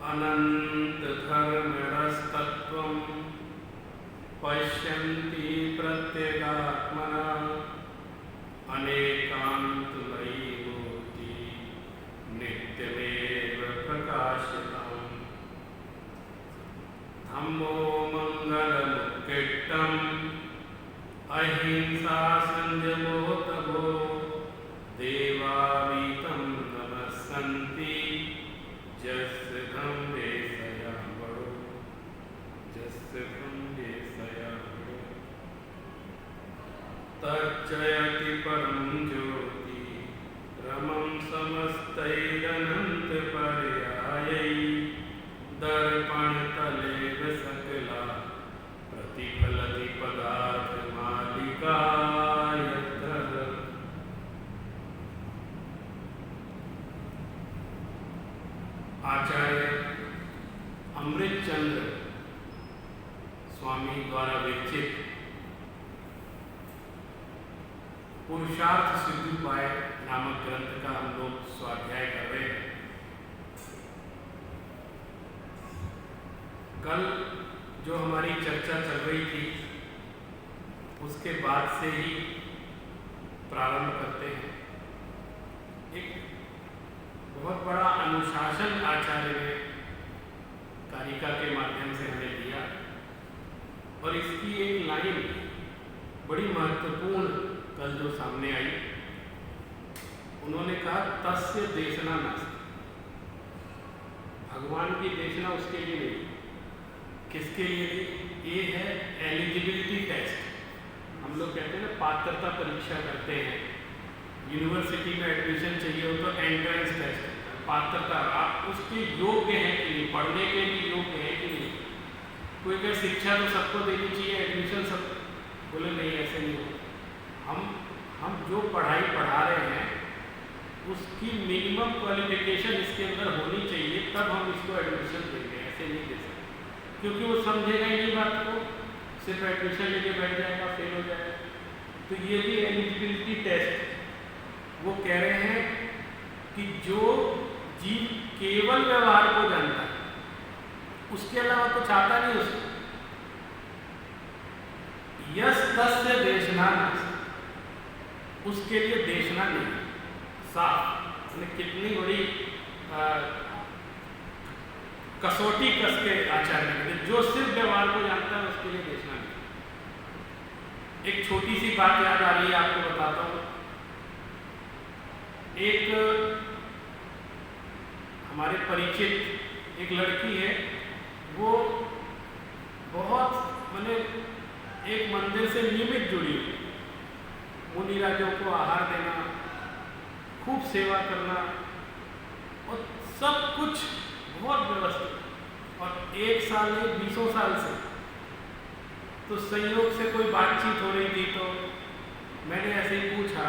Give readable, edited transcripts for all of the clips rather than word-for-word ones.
अनन्तधर्मरस्तत्त्वं पश्यन्ति प्रत्यगात्मना अनेकान्तमयी मूर्ति नित्यमेव प्रकाशिताम् धम्मो मङ्गलमुत्कृष्टम् अहिंसा संयमो तपो देवावीतं नमस्सन्ति जस्य धम्मे सयावरो जस्य धम्मे सयावरो तच्चयति परं ज्योति रमं समस्तैरनन्तपर्यायै दर्पणतलेव सकला प्रतिफलति पदार्थमालिका यत्र। आचार्य अमृतचंद्र स्वामी द्वारा विरचित पुरुषार्थ सिद्धोपाय नामक ग्रंथ का हम लोग स्वाध्याय कर रहे हैं। कल जो हमारी चर्चा चल रही थी उसके बाद से ही प्रारंभ करते हैं। एक बहुत बड़ा अनुशासन आचार्य ने कारिका के माध्यम से हमें दिया और इसकी एक लाइन बड़ी महत्वपूर्ण कल जो सामने आई, उन्होंने कहा तस्य देशना नास्ति। भगवान की देशना उसके लिए नहीं, किसके लिए? ये है एलिजिबिलिटी टेस्ट। हम लोग कहते हैं ना पात्रता परीक्षा करते हैं, यूनिवर्सिटी में एडमिशन चाहिए हो तो एंट्रेंस टेस्ट, पात्रता आप उसके योग्य हैं कि नहीं, पढ़ने के लिए योग्य हैं कि नहीं। कोई क्या शिक्षा तो सबको देनी चाहिए, एडमिशन सब, बोले नहीं ऐसे नहीं हो। हम जो पढ़ाई पढ़ा रहे हैं उसकी मिनिमम क्वालिफिकेशन इसके अंदर होनी चाहिए, तब हम इसको एडमिशन देंगे, ऐसे नहीं दे सकते, क्योंकि वो समझेगा ही नहीं बात को, सिर्फ एडमिशन लेके बैठ जाएगा, फेल हो जाएगा। तो ये भी एलिजिबिलिटी टेस्ट। वो कह रहे हैं कि जो जीव केवल व्यवहार को जानता है, उसके अलावा कुछ आता नहीं उसको, यस तस्य देशना नास्ति, उसके लिए देशना नहीं। साफ कितनी बड़ी कसौटी कस के आचार्य ने, जो सिर्फ व्यवहार को जानता है उसके लिए देशना नहीं। एक छोटी सी बात याद आ रही है, आपको बताता हूँ। एक हमारे परिचित एक लड़की है, वो बहुत माने एक मंदिर से नियमित जुड़ी हुई, मुनिराजों को आहार देना, खूब सेवा करना और सब कुछ बहुत व्यवस्थित। और एक साल नहीं 20 साल से तो संयोग से कोई बातचीत हो रही थी, तो मैंने ऐसे ही पूछा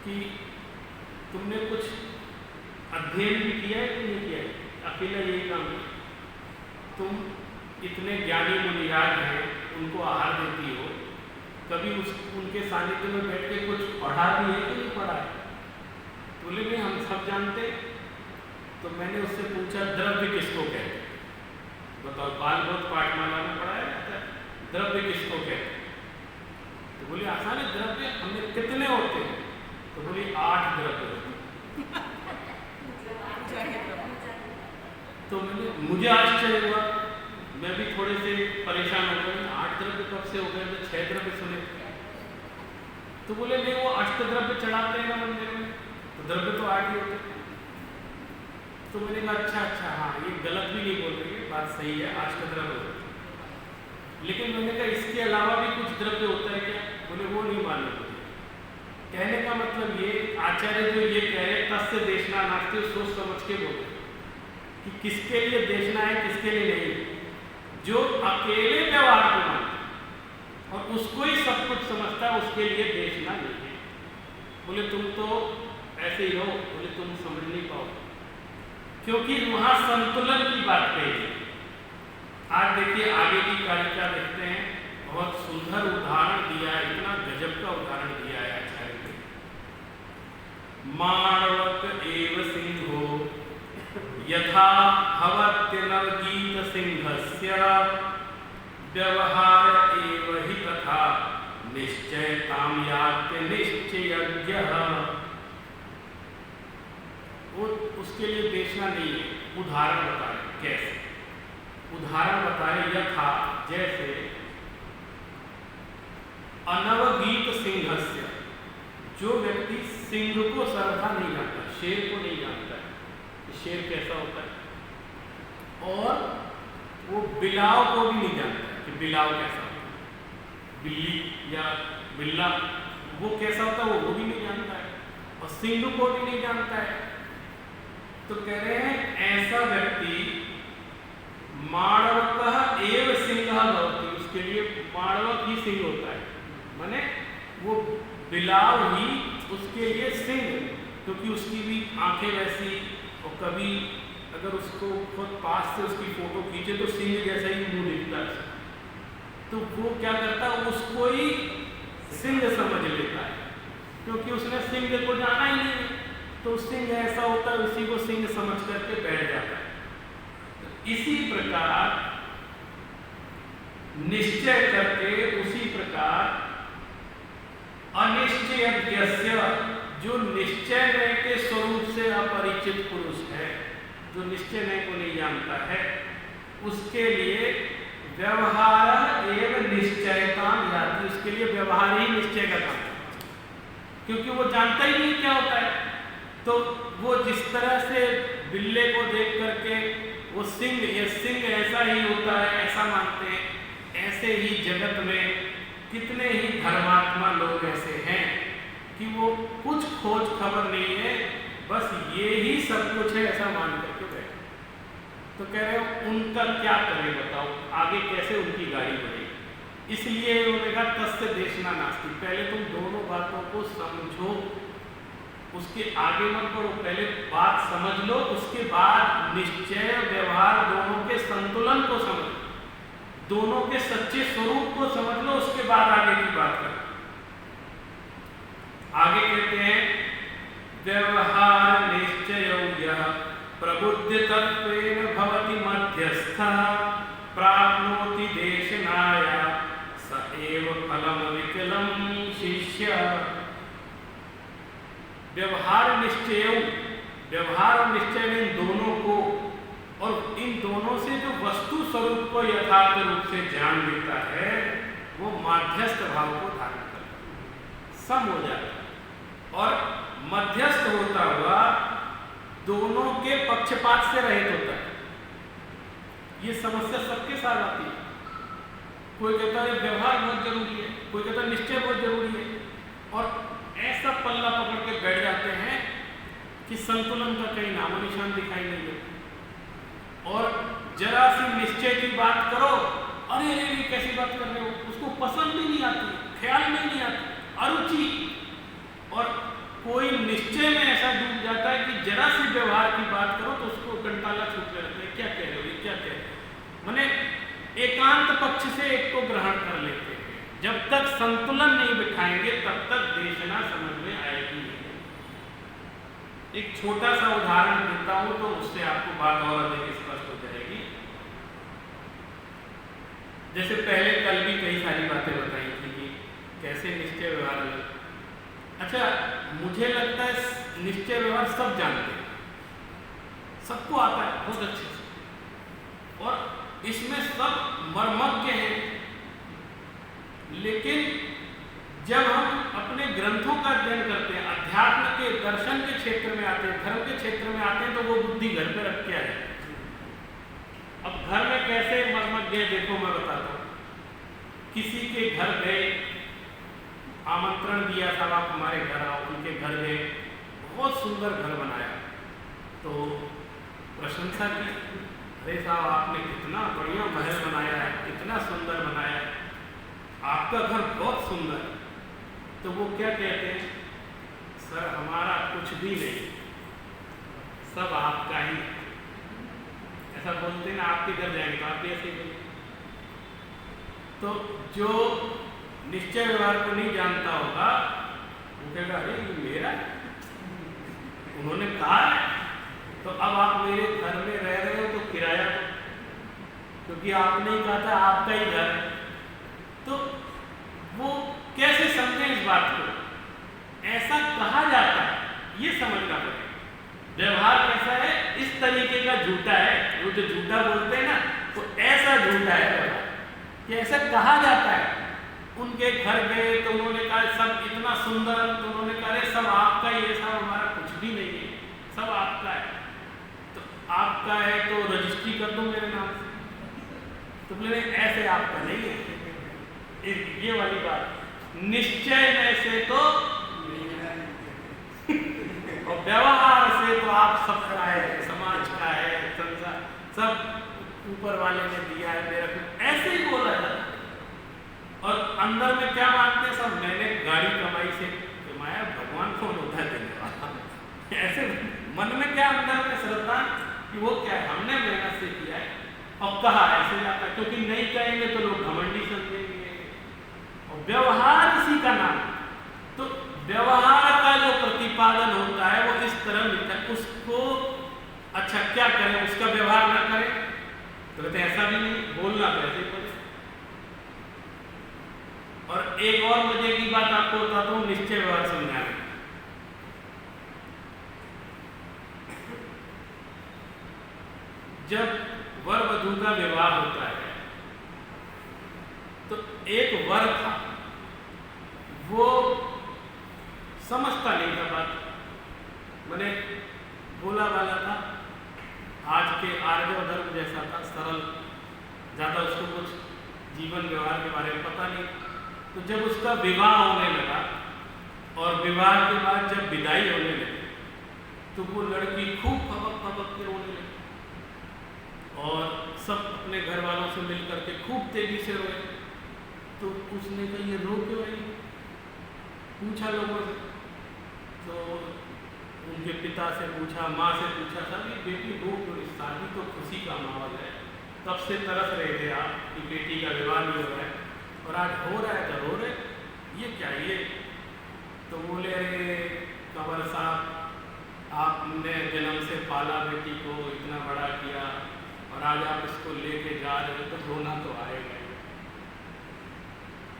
कि तुमने कुछ अध्ययन भी किया है कि नहीं किया है, अकेला यही काम है? तुम इतने ज्ञानी मुनिराज हैं, उनको आहार देती हो, कभी उनके सानिध्य में बैठ के कुछ पढ़ा भी है कि नहीं पढ़ा है? बोले नहीं हम सब जानते। तो मैंने उससे पूछा द्रव्य किसको कहते हैं? बताओ, बाल बहुत पाठमाला में पढ़ाया जाता है, द्रव्य किसको कहते हैं? तो बोले आसान है, द्रव्य हमने कितने होते हैं? तो बोली 8 द्रव्य होते। तो मुझे आश्चर्य हुआ, मैं भी थोड़े से परेशान हो गए, 8 द्रव्य कब से हो गए? तो 6 द्रव्य सुने। तो बोले नहीं, वो अष्टद्रव्य चढ़ाते हैं ना मंदिर में, तो द्रव्य तो 8 ही होते हैं। तो मैंने कहा अच्छा हाँ, ये गलत भी नहीं बोल रही है, बात सही है, अष्टद्रव्य होते हैं। लेकिन मैंने कहा इसके अलावा भी कुछ द्रव्य होता है क्या? बोले वो नहीं मालूम मुझे। कहने का मतलब ये, आचार्य जो ये कह रहे तस्य देशना नास्ति, सोच समझ के बोले कि किसके लिए देशना है, किसके लिए नहीं। जो अकेले व्यवहार को मानता और उसको ही सब कुछ समझता है, उसके लिए देशना नहीं है। बोले तुम तो ऐसे ही हो, बोले तुम समझ नहीं पाओ, क्योंकि वहां संतुलन की बात कही है। आज देखिए आगे की कारिका देखते हैं, बहुत सुंदर उदाहरण दिया है, इतना गजब का उदाहरण दिया है आचार्य ने। माणवक एव सिंहो यथा भवत्य नवगीत सिंहस्य व्यवहार एव हि तथा निश्चयतां यात्य निश्चयज्ञः। वो उसके लिए देखना नहीं है, उदाहरण बताए। कैसे उदाहरण बताए? यथा जैसे अनवगीत सिंहस्य, जो व्यक्ति सिंह को सर्वथा नहीं जानता, शेर को नहीं जानता है, शेर कैसा होता है, और वो बिलाव को भी नहीं जानता है कि बिलाव कैसा होता है, बिल्ली या बिल्ला वो कैसा होता है वो भी नहीं जानता है, और सिंह को भी नहीं जानता है। तो कह रहे हैं ऐसा व्यक्ति माणवकः एव सिंहः भवति, उसके लिए माणवक ही सिंह होता है, माने वो बिलाव ही उसके लिए सिंह, क्योंकि उसकी भी आंखें वैसी, और कभी अगर उसको बहुत पास से उसकी फोटो खींचे तो सिंह जैसा ही मुंह दिखता है, तो वो क्या करता है उसको ही सिंह समझ लेता है, क्योंकि उसने सिंह को जाना ही नहीं, तो सिंह ऐसा होता है उसी को सिंह समझ करके बैठ जाता है। तो इसी प्रकार निश्चय करके, उसी प्रकार अनिश्चयज्ञस्य, जो निश्चय के स्वरूप से अपरिचित पुरुष है, जो निश्चय को नहीं जानता है, उसके लिए व्यवहार एवं निश्चयता याति, उसके लिए व्यवहार ही निश्चय का काम है, क्योंकि वो जानता ही नहीं क्या होता है। तो वो जिस तरह से बिल्ले को देख करके वो सिंह, ये सिंह ऐसा ही होता है ऐसा मानते हैं, ऐसे ही जगत में कितने ही धर्मात्मा लोग ऐसे हैं कि वो कुछ खोज खबर नहीं है, बस ये ही सब कुछ है ऐसा मान करके बैठे। तो कह रहे हो उनका क्या करें बताओ, आगे कैसे उनकी गाड़ी बढ़ेगी। इसलिए उन्होंने कहा तस्य देशना नास्ति, पहले तुम दोनों बातों को समझो, उसके आगे मत बढ़ो, पहले बात समझ लो, उसके बाद निश्चय व्यवहार दोनों के संतुलन को समझो, दोनों के सच्चे स्वरूप को समझ लो, उसके बाद आगे की बात करो। आगे कहते हैं व्यवहार निश्चय यः प्रबुद्धितत्वेन भवति मध्यस्थः प्राप्नोति देशनाय स एव फलं विकलं शिष्यः। व्यवहार निश्चय, व्यवहार और निश्चय इन दोनों को, और इन दोनों से जो वस्तु स्वरूप को यथार्थ रूप से जान लेता है वो मध्यस्थ भाव को धारण करता है, सम हो जाता है, और मध्यस्थ होता हुआ दोनों के पक्षपात से रहित होता है। ये समस्या सबके साथ आती है, कोई कहता है व्यवहार बहुत जरूरी है, कोई कहता है निश्चय बहुत जरूरी है, और ऐसा पल्ला पकड़ के बैठ जाते हैं कि संतुलन का कहीं नामो निशान दिखाई नहीं देता। और जरा सी निश्चय की बात करो, अरे ये कैसी बात कर रहे हो, उसको पसंद ही नहीं आती, ख्याल में नहीं आती, अरुचि। और कोई निश्चय में ऐसा डूब जाता है कि जरा सी व्यवहार की बात करो तो उसको कंटाला छूटने लगता है, क्या कह रहे हो, ये क्या कह रहे हो, माने एकांत पक्ष से एक को ग्रहण कर लेते हैं। जब तक संतुलन नहीं बिठाएंगे तब तक देशना समझ में आएगी नहीं। एक छोटा सा उदाहरण देता हूं तो उससे आपको बात और अधिक स्पष्ट हो जाएगी। जैसे पहले कल भी कई सारी बातें बताई थी कि कैसे निश्चय व्यवहार अलग। अच्छा, मुझे लगता है निश्चय व्यवहार सब जानते हैं, सबको आता है बहुत अच्छे से, और इसमें सब मर्मज्ञ हैं। लेकिन जब हम अपने ग्रंथों का अध्ययन करते हैं, अध्यात्म के दर्शन के क्षेत्र में आते हैं, धर्म के क्षेत्र में आते हैं, तो वो बुद्धि घर पे रख के आ जाती है। अब घर में कैसे मर्मज्ञ देखो मैं बताता हूँ। किसी के घर गए, आमंत्रण दिया, साहब आप हमारे घर आओ, उनके घर गए, बहुत सुंदर घर बनाया, तो प्रशंसा की, अरे साहब आपने कितना बढ़िया महल बनाया है, कितना सुंदर बनाया है, आपका घर बहुत सुंदर। तो वो क्या कहते हैं, सर हमारा कुछ भी नहीं, सब आपका ही। ऐसा बोलते हैं ना, आपके घर जाएंगे तो आप भी ऐसे ही। तो जो निश्चय व्यवहार को नहीं जानता होगा वो कहेगा अरे ये मेरा, उन्होंने कहा है, तो अब आप मेरे घर में रह रहे हो तो किराया दो, क्योंकि आपने ही कहा था आपका ही घर है। तो वो कैसे समझे इस बात को? ऐसा कहा जाता है, ये समझना पड़ेगा। व्यवहार कैसा है? इस तरीके का झूठा है। वो जो झूठा बोलते हैं ना, तो ऐसा झूठा है व्यवहार कि ऐसा कहा जाता है। उनके घर गए तो उन्होंने कहा सब इतना सुंदर, तो उन्होंने कहा अरे सब आपका ही है, सब हमारा कुछ भी नहीं है, सब आपका है। तो आपका है तो रजिस्ट्री कर दो मेरे नाम से। तो बोले ऐसे आपका नहीं है। ये वाली बात, निश्चय में से तो और व्यवहार से तो आप सबका है, समाज का है, संसार सब ऊपर वाले ने दिया है मेरा कुछ, ऐसे ही बोला जाता है। और अंदर में क्या मानते हैं सब, मैंने गाड़ी कमाई से कमाया, भगवान कौन होता है देने वाला। ऐसे मन में क्या अंदर में श्रद्धा कि वो क्या है, हमने मेहनत से किया है और कहा ऐसे जाता है, क्योंकि नहीं कहेंगे तो लोग घमंडी समझेंगे। और व्यवहार इसी का नाम। तो व्यवहार का जो प्रतिपादन होता है वो इस तरह मिलता है। उसको अच्छा क्या करें, उसका व्यवहार ना करें तो कहते हैं ऐसा भी नहीं, बोलना तो ऐसे ही बोले। और एक और मजे की बात आपको बताता हूं, निश्चय व्यवहार समझाने। जब वर वधू का विवाह होता है तो एक वर था, वो समझता नहीं था बात, मैंने बोला वाला था, आज के आर्य धर्म जैसा था, सरल, ज़्यादा उसको कुछ जीवन व्यवहार के बारे में पता नहीं। तो जब उसका विवाह होने लगा और विवाह के बाद जब विदाई होने लगी तो वो लड़की खूब फबक फबक के रोने लगी और सब अपने घर वालों से मिल करके खूब तेजी से रोए। तो उसने कहा ये रो क्यों रही, पूछा लोगों से, तो उनके पिता से पूछा, माँ से पूछा, सब ये बेटी रो क्यों रही, शादी तो खुशी का माहौल है, तब से तरस रहे थे आप कि बेटी का विवाह नहीं हो रहा है और आज हो रहा है तो रो रहे, ये क्या ये? तो बोले अरे कंवर साहब, आपने जन्म से पाला बेटी को, इतना बड़ा किया और आज आप इसको लेके जा रहे हो तो रोना तो आएगा।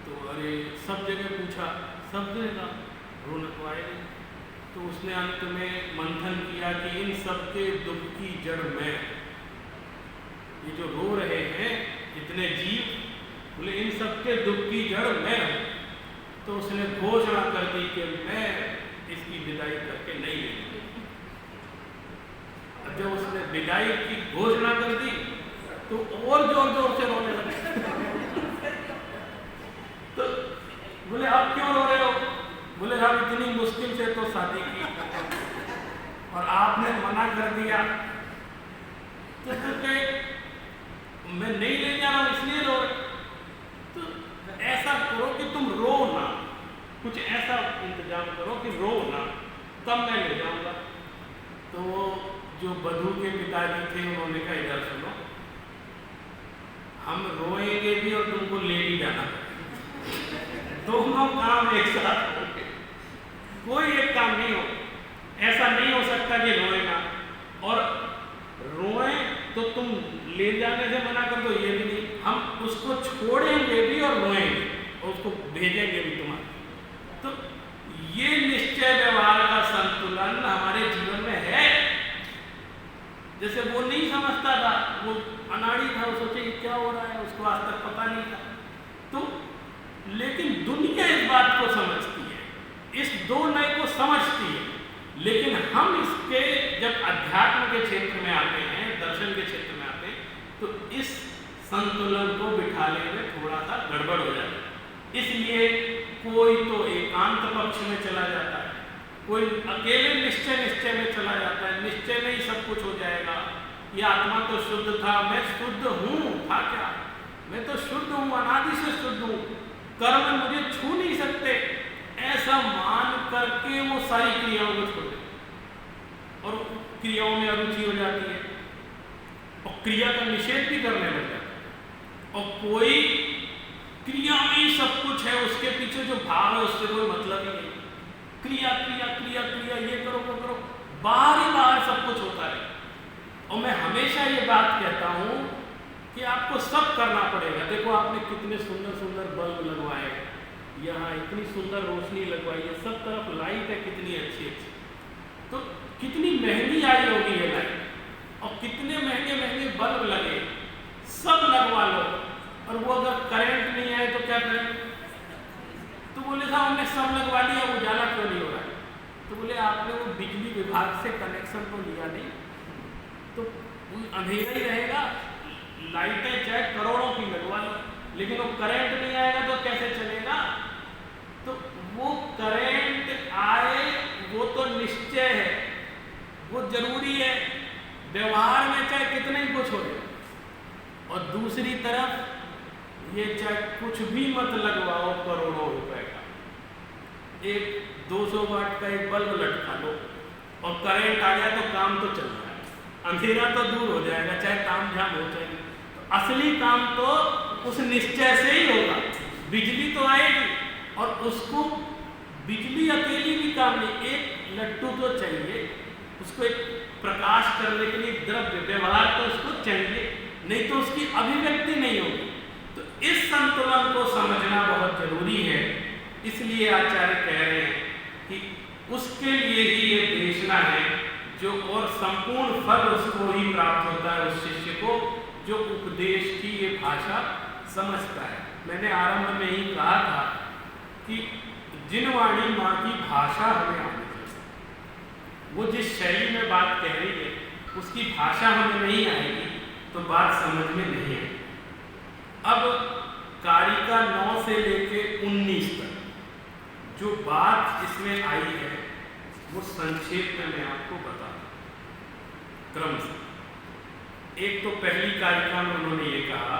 तो अरे सब जगह पूछा, सब जगह रोना तो आएगा। तो उसने अंत में मंथन किया कि इन सबके दुख की जड़ में, ये जो रो रहे हैं इतने जीव, बोले इन सबके दुख की जड़ मैं हूं। तो उसने घोषणा कर दी कि मैं इसकी विदाई करके नहीं लेंगे। जब उसने विदाई की घोषणा कर दी तो और जोर जोर से रोने लगे। तो बोले आप क्यों रो रहे हो? बोले हम इतनी मुश्किल से तो शादी की और आपने मना कर दिया। तो कहे मैं नहीं ले जा रहा हूं इसलिए रो रहे। तो ऐसा करो कि तुम रो ना, कुछ ऐसा इंतजाम करो कि रो ना, तब मैं ले जाऊंगा। तो जो वधू के पिताजी थे उन्होंने कहा इधर सुनो, हम रोएंगे भी और तुमको ले भी जाना पड़ेगा, दोनों काम एक साथ होंगे, कोई एक काम नहीं हो। ऐसा नहीं हो सकता कि रोए ना, और रोए तो तुम ले जाने से मना कर दो, ये भी नहीं, हम उसको छोड़ेंगे भी और रोएंगे और उसको भेजेंगे भी तुम्हारे। तो ये निश्चय व्यवहार का संतुलन हमारे जीवन में है। जैसे वो नहीं समझता था, वो अनाड़ी था, वो सोचे कि क्या हो रहा है, उसको आज तक पता नहीं था। तो लेकिन दुनिया इस बात को समझती है, इस दो नए को समझती है, लेकिन हम इसके जब अध्यात्म के क्षेत्र में आते हैं, दर्शन के क्षेत्र में आते हैं, तो इस संतुलन को बिठाने में थोड़ा सा गड़बड़ हो जाता है। इसलिए कोई तो एकांत पक्ष में चला जाता है, कोई अकेले निश्चय में चला जाता है, निश्चय में ही सब कुछ हो जाएगा। ये आत्मा तो शुद्ध था, मैं शुद्ध हूँ, था क्या? मैं तो शुद्ध हूँ, अनादि से शुद्ध हूँ, कर्म मुझे छू नहीं सकते, ऐसा मान करके वो सारी क्रियाओं को छोड़ देते और क्रियाओं में अरुचि हो जाती है और क्रिया का निषेध भी करने लग जाता है। और कोई क्रिया में ही सब कुछ है, उसके पीछे जो भाव है उससे कोई मतलब ही नहीं। क्रिया क्रिया क्रिया क्रिया, ये करो वो करो, बाहर ही बाहर सब कुछ होता है। मैं हमेशा ये बात कहता हूँ कि आपको सब करना पड़ेगा। देखो आपने कितने सुंदर सुंदर बल्ब लगवाए, यहाँ इतनी सुंदर रोशनी लगवाई है, सब तरफ लाइट है कितनी अच्छी अच्छी, तो कितनी महंगी आई होगी ये लाइट, और कितने महंगे महंगे बल्ब लगे, सब लगवा लो, और वो अगर करंट नहीं आए तो क्या करें? तो बोले साहब हमने सब लगवा लिया, उजाला क्यों नहीं हो रहा है? तो बोले आपने वो बिजली विभाग से कनेक्शन तो लिया नहीं, तो अंधेरा ही रहेगा, लाइटें चाहे करोड़ों की लगवा लो, लेकिन वो करंट नहीं आएगा तो कैसे चलेगा? तो वो करंट आए वो तो निश्चय है, वो जरूरी है, व्यवहार में चाहे कितना ही कुछ हो जाए। और दूसरी तरफ ये चाहे कुछ भी मत लगवाओ करोड़ों रुपए का, एक 200 वाट का एक बल्ब लटका लो और करंट आ गया तो काम तो चल रहा है, अंधेरा तो दूर हो जाएगा, चाहे काम झाम हो जाएगी। तो असली काम तो उस निश्चय से ही होगा। बिजली तो आएगी और उसको बिजली अकेली भी काम नहीं, एक लट्टू तो चाहिए, उसको एक प्रकाश करने के लिए द्रव्य व्यवहार तो उसको चाहिए, नहीं तो उसकी अभिव्यक्ति नहीं होगी। तो इस संतुलन को समझना बहुत जरूरी है। इसलिए आचार्य कह रहे हैं कि उसके लिए ही ये देशना है जो, और संपूर्ण फल उसको ही प्राप्त होता है उस शिष्य को जो उपदेश की ये भाषा समझता है। मैंने आरंभ में ही कहा था कि जिनवाणी माँ की भाषा हमें आनी चाहिए, वो जिस शैली में बात कह रही है उसकी भाषा हमें नहीं आएगी तो बात समझ में नहीं आएगी। अब कारिका 9 से लेके 19 तक जो बात इसमें आई है वो संक्षेप में मैं आपको बता दूं क्रम से। एक तो पहली कारिका में उन्होंने ये कहा,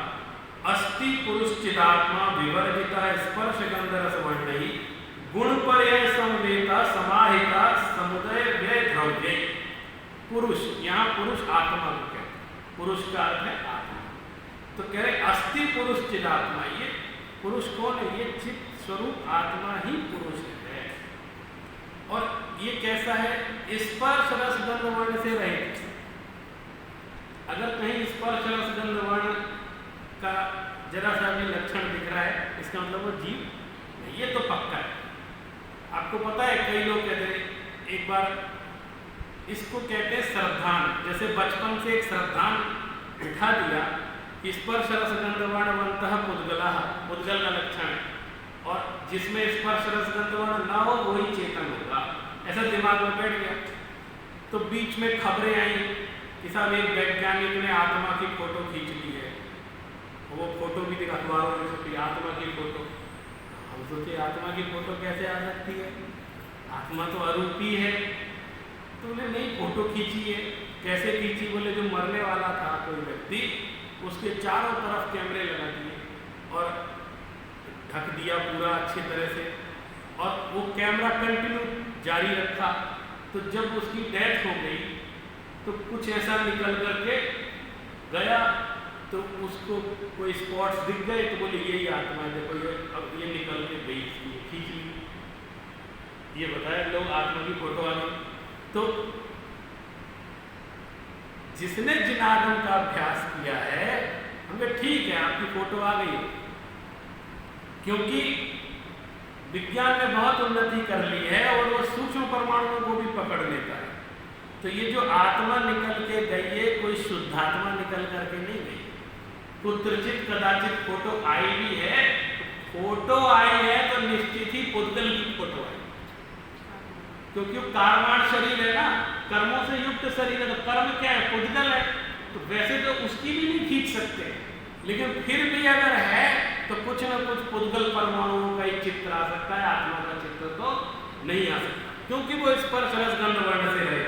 अस्ति पुरुष चिदात्मा विवर्जिता स्पर्श गंध रस वर्णयी गुण पर्याय समवेता समाहिता समुदय व्यय द्रव्य। पुरुष, यहाँ पुरुष आत्मा को कहते हैं, पुरुष का अर्थ है आत्मा। तो कह रहे अस्ति पुरुष चिदात्मा, ये पुरुष कौन है? ये चित्त स्वरूप आत्मा ही पुरुष है। और ये कैसा है? स्पर्श रस गंध वर्ण से रहित। अगर कहीं स्पर्श रस गंध वर्ण का जरा सा भी लक्षण दिख रहा है, इसका मतलब वो जीव नहीं, ये तो पक्का है। आपको पता है कई लोग कहते हैं, एक बार इसको कहते हैं श्रद्धान, जैसे बचपन से एक श्रद्धान उठा दिया, स्पर्श रस गंध वर्ण बनता पुद्गला, पुद्गल का लक्षण है, और जिसमें स्पर्श रस गंध वर्ण ना हो वही चेतन होगा, ऐसा दिमाग में बैठ गया। तो बीच में खबरें आई कि साहब एक वैज्ञानिक ने आत्मा की फोटो खींच ली है, वो फोटो भी दिखा, अखबारों में छपी आत्मा की फोटो। हम सोचे आत्मा की फोटो कैसे आ सकती है, आत्मा तो अरूपी है। तो उन्हें नहीं फोटो खींची है, कैसे खींची? बोले जो मरने वाला था कोई व्यक्ति, उसके चारों तरफ कैमरे लगा दिए और ढक दिया पूरा अच्छी तरह से, और वो कैमरा कंटिन्यू जारी रखा। तो जब उसकी डेथ हो गई तो कुछ ऐसा निकल करके गया, तो उसको कोई स्पॉट्स दिख गए, तो बोले यही आत्मा है, देखो ये अब ये निकल के गई, इसकी खींच ली। ये बताया लोग आत्मा की फोटो आ गई। तो जिसने जिनागम का अभ्यास किया है, हमें ठीक है आपकी फोटो आ गई, क्योंकि विज्ञान ने बहुत उन्नति कर ली है और वो सूक्ष्म परमाणुओं को भी पकड़ लेता है। तो ये जो आत्मा निकल के गई है, कोई शुद्धात्मा निकल करके नहीं गई, कुत्रचित कदाचित फोटो आई भी है। फोटो आई है तो निश्चित ही पुद्गल की फोटो आई, क्योंकि कार्माण शरीर है ना, कर्मों से युक्त शरीर है, तो कर्म क्या है? पुद्गल है। तो वैसे तो उसकी भी नहीं खींच सकते, लेकिन फिर भी अगर है तो कुछ न कुछ पुद्गल परमाणुओं का ही चित्र आ सकता है, आत्मा का चित्र तो नहीं आ सकता, क्योंकि वो स्पर्श रस गंध वर्ण से रहे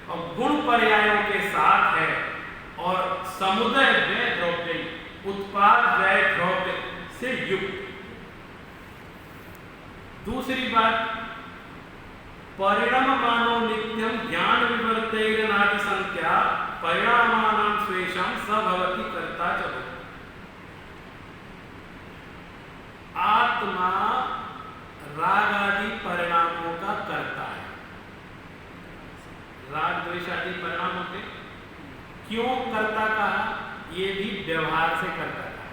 और गुण पर्यायों के साथ है, और समुदय व्यय द्रव्य, उत्पाद व्यय द्रव्य से युक्त। दूसरी बात, परिणाम मानो नित्यम ज्ञान विवर्तैरनादि संख्या परिणामानां स्वेषां सभवति कर्ता च भवति। आत्मा राग आदि परिणामों का कर्ता है। राग द्वेष आदि परिणाम होते, क्यों कर्ता कहा? ये भी व्यवहार से कर्ता कहा,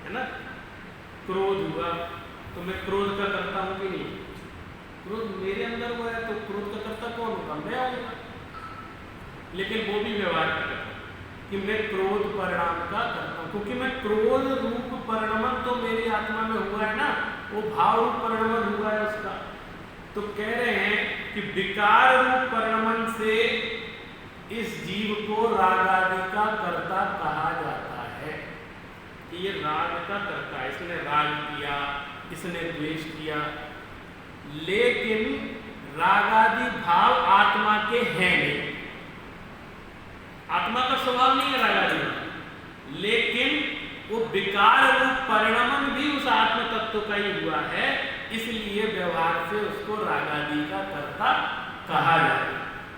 है ना। क्रोध हुआ तो मैं क्रोध का करता हूं कि नहीं? क्रोध मेरे अंदर हुआ है तो क्रोध का करता कौन होगा? मैं होगा। लेकिन वो भी व्यवहार का करता कि मैं क्रोध परिणाम का करता हूं, क्योंकि मैं क्रोध रूप परिणमन तो मेरी आत्मा में हुआ है ना, वो भाव रूप परिणमन हुआ है उसका। तो कह रहे हैं कि विकार रूप परिणमन से इस जीव को राग आदि का कर्ता कहा जाता है कि ये राग का कर्ता है, इसने राग किया, इसने द्वेष किया। लेकिन राग आदि भाव आत्मा के हैं नहीं, आत्मा का स्वभाव नहीं है राग आदि, लेकिन वो विकार रूप परिणमन भी उस आत्म तत्व का ही हुआ है, इसलिए व्यवहार से उसको राग आदि का कर्ता कहा जाए।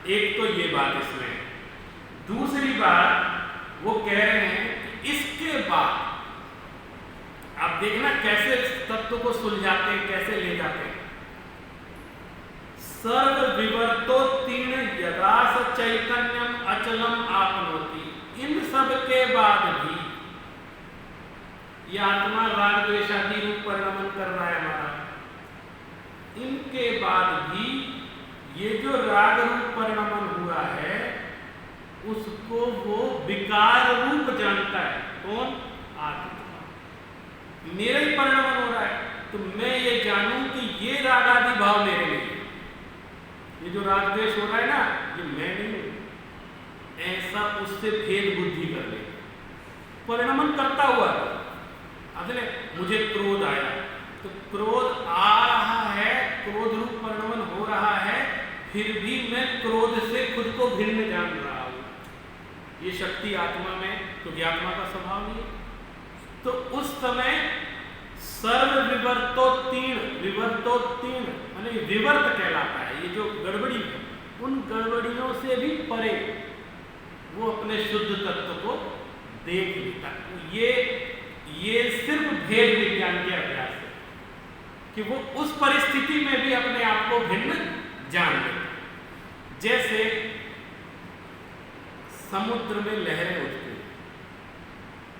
एक तो ये बात इसमें। दूसरी बात वो कह रहे हैं कि इसके बाद आप देखना कैसे तत्व को सुलझाते हैं, कैसे ले जाते हैं। सर्व विवर्तोत्तीर्ण यदा स चैतन्यम अचलम आपनोति। इन सब के बाद भी यह आत्मा राग द्वेषादि रूप परिणमन कर रहा है हमारा, इनके बाद भी ये जो राग रूप परिणमन हुआ है उसको वो विकार रूप जानता है। कौन? आत्मा। मेरा ही परिणमन हो रहा है तो मैं ये जानूं कि ये राग आदि भाव मेरे लिए, ये जो राग द्वेष हो रहा है ना, ये मैं नहीं हूं, ऐसा उससे भेद बुद्धि कर ले। परिणमन करता हुआ अगले मुझे क्रोध आया तो क्रोध आ रहा है, क्रोध रूप परिणमन हो रहा है, फिर भी मैं क्रोध से खुद को भिन्न जान रहा हूं। ये शक्ति आत्मा में, क्योंकि आत्मा का स्वभाव नहीं है। तो उस समय सर्व विवर्तोत्तीर्ण माने विवर्त कहलाता है। ये जो गड़बड़ी है उन गड़बड़ियों से भी परे वो अपने शुद्ध तत्व को देख लेता है। ये सिर्फ भेद विज्ञान के अभ्यास है कि वो उस परिस्थिति में भी अपने आप को भिन्न जान लेता। जैसे समुद्र में लहरें उठती हैं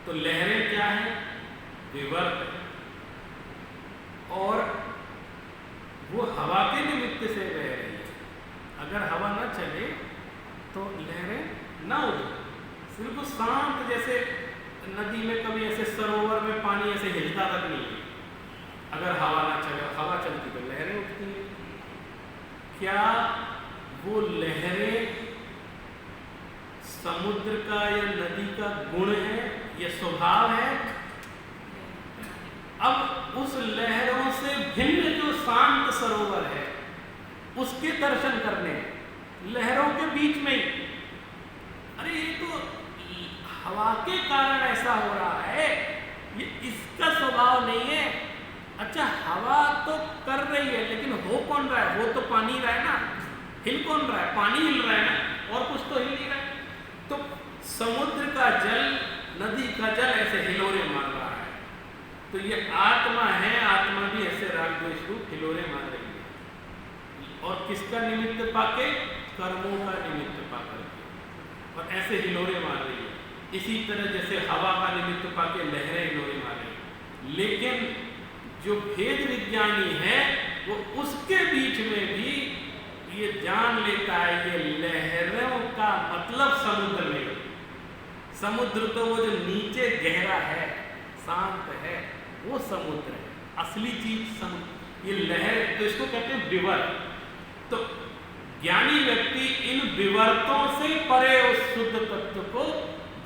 तो लहरें क्या है? विवर्त है, और वो हवा के निमित्त से बह रही है। अगर हवा ना चले तो लहरें ना उठे, सिर्फ शांत, जैसे नदी में कभी ऐसे सरोवर में पानी ऐसे हिलता तक नहीं है। अगर हवा ना चले, हवा चलती तो लहरें उठती हैं। क्या वो लहरें समुद्र का या नदी का गुण है या स्वभाव है? अब उस लहरों से भिन्न जो शांत सरोवर है उसके दर्शन करने, लहरों के बीच में ही, अरे ये तो हवा के कारण ऐसा हो रहा है, ये इसका स्वभाव नहीं है। अच्छा, हवा तो कर रही है लेकिन हो कौन रहा है? वो तो पानी रहा है ना, हिल कौन रहा है? पानी हिल रहा है ना, और कुछ तो हिल नहीं रहा है। तो समुद्र का जल, नदी का जल ऐसे हिलोरे मार रहा है, तो ये आत्मा है, आत्मा भी ऐसे राग द्वेष रूप हिलोरे मार रही है। और किसका निमित्त पाके? कर्मों का निमित्त पाकर के, और ऐसे हिलोरे मार रही है। इसी तरह जैसे हवा का निमित्त पाके लहरें हिलोरे मार रही है। लेकिन जो भेद विज्ञानी है वो उसके बीच में भी ये जान लेता है ये लहरों का मतलब समुद्र नहीं। समुद्र तो वो जो नीचे गहरा है, शांत है, वो समुद्र है, असली चीज समुद्र। ये लहर तो इसको कहते हैं विवर्त। तो ज्ञानी व्यक्ति इन विवर्तों से परे उस शुद्ध तत्व को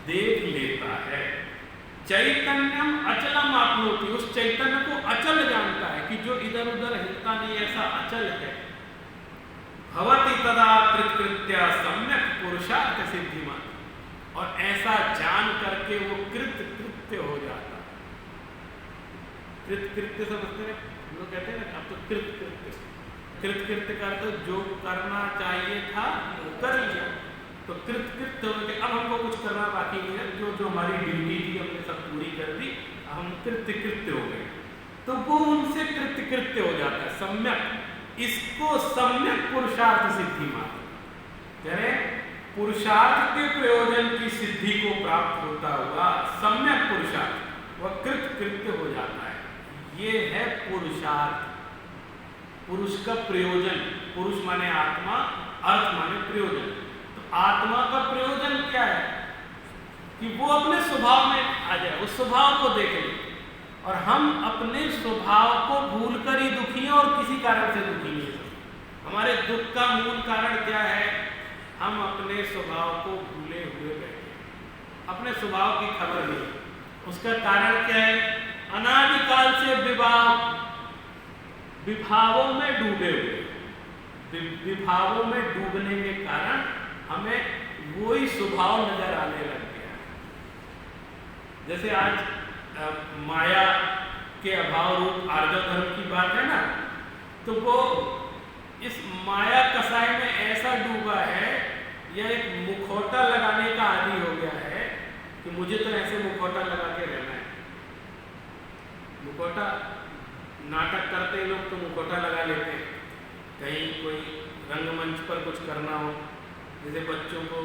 देख लेता है। चैतन्यम अचलम आपनोति, उस चैतन्य को अचल जानता है कि जो इधर उधर हिलता नहीं, ऐसा अचल है। भवति तदा कृत्कृत्या सम्यक पुरुषार्थ सिद्धिमान, और ऐसा जान करके वो कृत्य हो जाता। कृत्य समझते हैं हम लोग, कहते हैं ना अब तो कृत्य का तो जो करना चाहिए था वो कर लिया, तो कृत्य हो गया। अब हमको कुछ करना बाकी नहीं है, जो हमारी ड्यूटी थी हमने सब पूरी कर दी, हम कृत्य हो गए, तो वो उनसे कृत्य हो जाता है सम्यक। इसको सम्यक पुरुषार्थ सिद्धि मानते हैं। पुरुषार्थ के प्रयोजन की प्राप्त होता हुआ सम्यक पुरुषार्थ वह कृत्य हो जाता है। ये है पुरुषार्थ, पुरुष का प्रयोजन। पुरुष माने आत्मा, अर्थ माने प्रयोजन। तो आत्मा का प्रयोजन क्या है कि वो अपने स्वभाव में आ जाए, उस स्वभाव को देख ले। और हम अपने स्वभाव को भूलकर ही दुखी हैं और किसी कारण से दुखी नहीं हैं। हमारे दुख का मूल कारण क्या है? हम अपने स्वभाव को भूले हुए बैठे, अपने स्वभाव की खबर नहीं। उसका कारण क्या है? अनादिकाल से विभावों में डूबे हुए, विभावों में डूबने के कारण हमें वही स्वभाव नजर आने लग गया। जैसे आज माया के अभाव रूप आर्जव धर्म की बात है ना, तो वो इस माया कसाय में ऐसा डूबा है या एक मुखौटा लगाने का आदी हो गया है कि मुझे तो ऐसे मुखौटा लगा के रहना है। मुखौटा नाटक करते लोग तो मुखौटा लगा लेते हैं, कहीं कोई रंगमंच पर कुछ करना हो, जैसे बच्चों को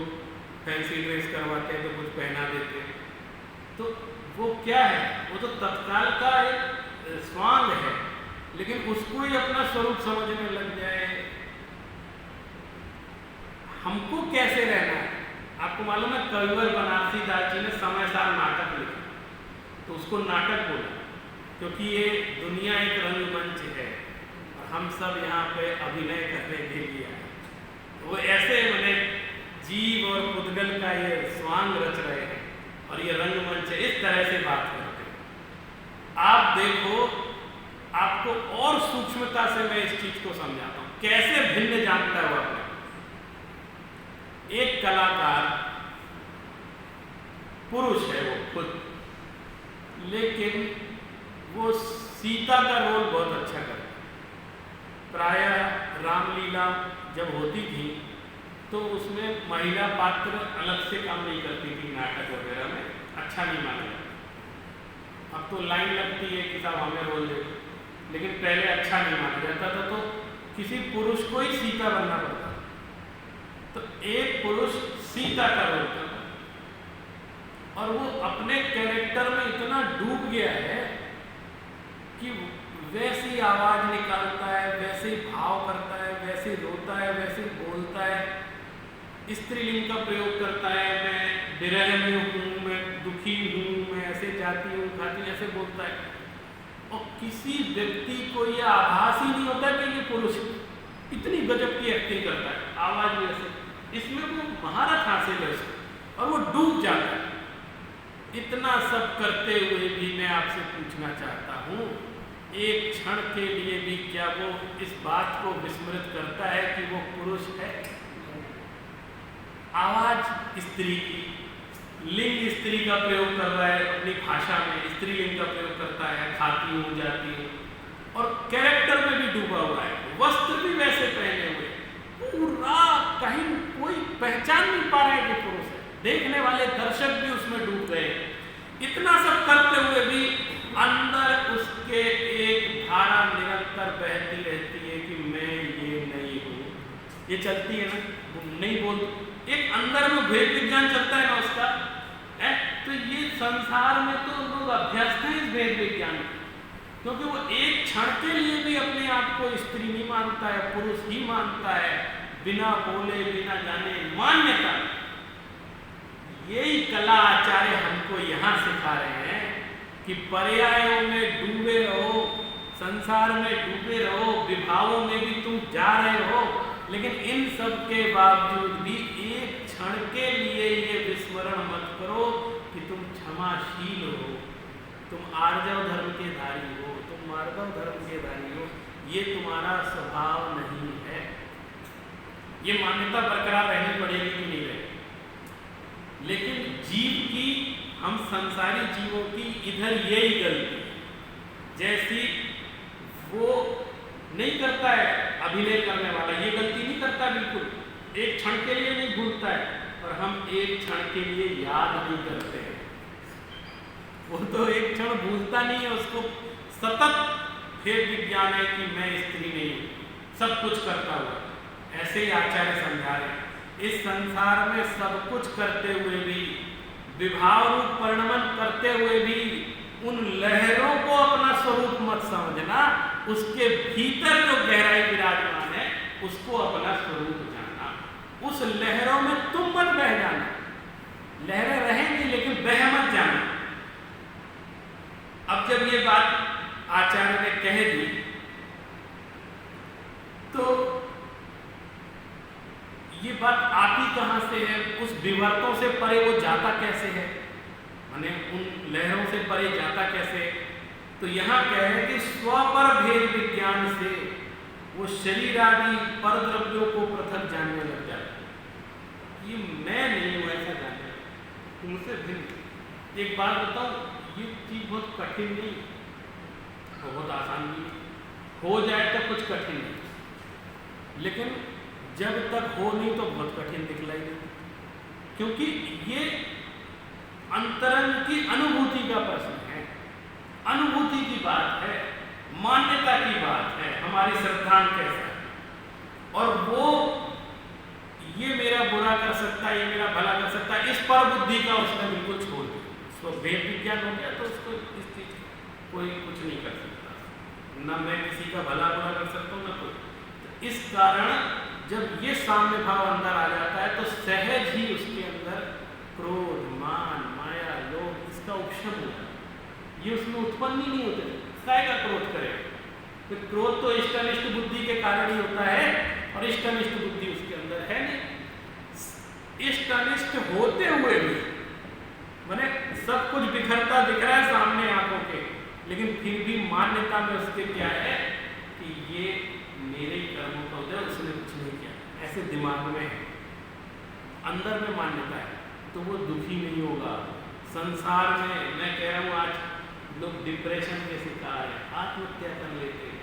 फैंसी ड्रेस करवाते हैं तो कुछ पहना देते हैं। तो वो क्या है? वो तो तत्काल का एक स्वांग है, लेकिन उसको ही अपना स्वरूप समझने लग जाए। हमको कैसे रहना है? आपको मालूम है कविवर बनारसी दास जी ने समय सार नाटक लिखा, तो उसको नाटक बोला क्योंकि ये दुनिया एक रंगमंच है और हम सब यहाँ पे अभिनय करने के लिए आए। वो ऐसे मैंने जीव और पुद्गल का ये स्वांग रच रहे हैं और ये रंगमंच है, इस तरह से बात करते हैं। आप देखो, आपको और सूक्ष्मता से मैं इस चीज को समझाता हूं, कैसे भिन्न जानता है वो अपने। एक कलाकार पुरुष है वो खुद, लेकिन वो सीता का रोल बहुत अच्छा करता है। प्रायः रामलीला जब होती थी तो उसमें महिला पात्र अलग से काम नहीं करती थी, नाटक वगैरह में अच्छा नहीं माना जाता। अब तो लाइन लगती है कि साहब हमें रोल दे, लेकिन पहले अच्छा नहीं माना जाता था, तो किसी पुरुष को ही सीता बनना पड़ता। तो एक पुरुष सीता का रोल करता और वो अपने कैरेक्टर में इतना डूब गया है कि वैसी आवाज निकालता है, वैसे ही भाव करता है, वैसे ही रोता है, वैसे ही बोलता है, स्त्रीलिंग का प्रयोग करता है, मैं विरह में हूँ, मैं दुखी हूँ, मैं ऐसे जाती हूँ खाती हूँ, ऐसे बोलता है। और किसी व्यक्ति को यह आभास ही नहीं होता कि ये पुरुष इतनी गजब की एक्टिंग करता है, आवाज में ऐसे, इसमें वो महारत हासिल है उसको और वो डूब जाता है। इतना सब करते हुए भी मैं आपसे पूछना चाहता हूँ, एक क्षण के लिए भी क्या वो इस बात को विस्मृत करता है कि वो पुरुष है? आवाज स्त्री की, लिंग स्त्री का प्रयोग कर रहा है अपनी भाषा में, स्त्रीलिंग का प्रयोग करता है, खाती हूँ जाती हूँ, और कैरेक्टर में भी डूबा हुआ है, वस्त्र भी वैसे पहने हुए, पूरा कहीं कोई पहचान नहीं पा रहा है कि पुरुष है। देखने वाले दर्शक भी उसमें डूब गए। इतना सब करते हुए भी अंदर उसके एक धारा निरंतर बहती रहती है कि मैं ये नहीं हूँ। ये चलती है ना, वो नहीं बोल, एक अंदर में भेद विज्ञान चलता है ना उसका है। तो ये संसार में तो लोग अभ्यस्त हैं इस भेद विज्ञान, क्योंकि वो एक क्षण के लिए भी अपने आप को स्त्री नहीं मानता है, पुरुष ही मानता है, बिना बोले बिना जाने मान्यता। यही कला आचार्य हमको यहाँ सिखा रहे हैं कि पर्यायों में डूबे रहो, संसार में डूबे रहो, विभावों में भी तुम जा रहे हो, लेकिन इन सब के बावजूद भी एक क्षण के लिए ये विस्मरण मत करो कि तुम क्षमाशील हो, तुम आर्जव धर्म के धारी हो, तुम मार्गव धर्म के धारी हो। ये तुम्हारा स्वभाव नहीं है। ये मान्यता बरकरार रहनी पड़ेगी कि नहीं रहेगी। लेकिन जीव की, हम संसारी जीवों की इधर यही गलती है, जैसी वो नहीं करता है अभिनय करने वाला, ये गलती नहीं करता बिल्कुल, एक क्षण के लिए नहीं भूलता है, और हम एक क्षण के लिए याद नहीं करते हैं। वो तो एक क्षण भूलता नहीं है, उसको सतत भेद विज्ञान है कि मैं स्त्री नहीं हूँ, सब कुछ करता हुआ। ऐसे ही आचार्य समझा रहे हैं, इस संसार में सब कुछ करते हुए भी विभाव रूप परिणमन करते हुए भी उन लहरों को अपना स्वरूप मत समझना, उसके भीतर जो गहराई विराजमान है उसको अपना स्वरूप जानना। उस लहरों में तुम मत बह जाना, लहरें रहेंगी लेकिन बह मत जाना। अब जब ये बात आचार्य ने कह दी तो ये बात आती कहां से है, उस विवर्तों से परे वो जाता कैसे है, माने उन लहरों से परे जाता कैसे। तो यहां कह रहे हैं कि स्वपर भेद विज्ञान से वो शरीर आदि पर द्रव्यों को पृथक जानने लग जाता है। ये मैं नहीं हूं ऐसा जानने, तुमसे भिन्न। एक बात बताऊं, ये चीज बहुत कठिन नहीं, बहुत आसान नहीं, हो जाए तो कुछ कठिन नहीं, लेकिन जब तक हो नहीं तो बहुत कठिन दिखलाई नहीं, क्योंकि ये अंतरंग की अनुभूति का प्रश्न है, अनुभूति की बात है, मान्यता की बात है, हमारी श्रद्धांत कैसा है। और वो ये मेरा बुरा कर सकता है, ये मेरा भला कर सकता है, इस पर बुद्धि का उसने बिल्कुल छोड़ दिया। उसको भेद विज्ञान हो गया तो उसको इस चीज कोई कुछ नहीं कर सकता, ना मैं किसी का भला बुरा कर सकता हूँ ना कोई। तो इस कारण जब ये साम्य भाव अंदर आ जाता है तो सहज ही उसके अंदर क्रोध, मान, माया, लोभ इसका उपशम हो जाता है। ये उसमें उत्पन्न ही नहीं होते, काय का क्रोध करे। तो क्रोध तो इष्टनिष्ठ बुद्धि के कारण ही होता है, और इष्टनिष्ठ बुद्धि उसके अंदर है नहीं। इष्टनिष्ठ होते हुए भी माने सब कुछ बिखरता दिख रहा है सामने आंखों के, लेकिन फिर भी मान्यता में उसके क्या है कि ये मेरे ही कर्मों का उदय, उसने कुछ नहीं किया, ऐसे दिमाग में है, अंदर में मान्यता है, तो वो दुखी नहीं होगा। संसार में मैं कह रहा हूँ आज लोग डिप्रेशन के शिकार है, आत्महत्या कर लेते हैं,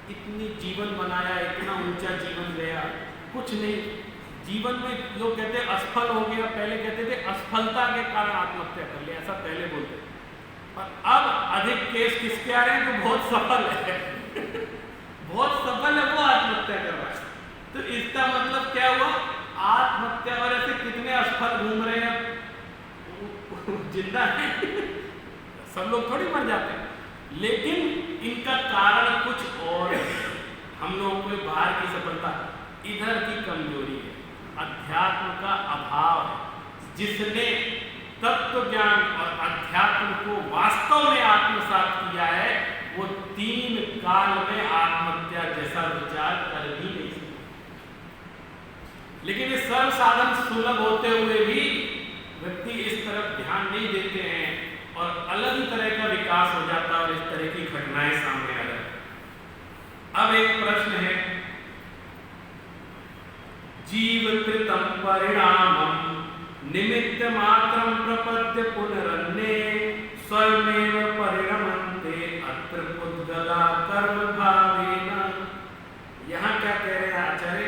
इतनी जीवन बनाया, इतना ऊंचा जीवन गया, कुछ नहीं, जीवन में लोग कहते हैं असफल हो गया, पहले कहते थे असफलता के कारण आत्महत्या कर लिया, ऐसा पहले बोलते, और अब अधिक केस किसके आ रहे हैं जो बहुत सफल है बहुत सफल है वो आत्महत्या कर रहा है। तो इसका मतलब क्या हुआ, आत्महत्या और ऐसे कितने असफल घूम रहे हैं, जिंदा है सब लोग थोड़ी मर जाते हैं, लेकिन इनका कारण कुछ और है। हम लोगों को बाहर की सफलता, इधर की कमजोरी है, अध्यात्म का अभाव है। जिसने तत्व ज्ञान और अध्यात्म को वास्तव में आत्मसात किया है वो 3 काल में आत्महत्या जैसा विचार कर भी नहीं सकता। लेकिन ये सर्व साधन सुलभ होते हुए भी व्यक्ति इस तरफ ध्यान नहीं देते हैं और अलग ही तरह का विकास हो जाता है और इस तरह की घटनाएं सामने आ जाती। अब एक प्रश्न है, जीवकृतं परिणामं निमित्त मात्रं प्रपद्य पुनरन्ये स्वयमेव परिणमन्ते अत्र पुद्गला कर्म भावेन। यहाँ क्या कह रहे हैं आचार्य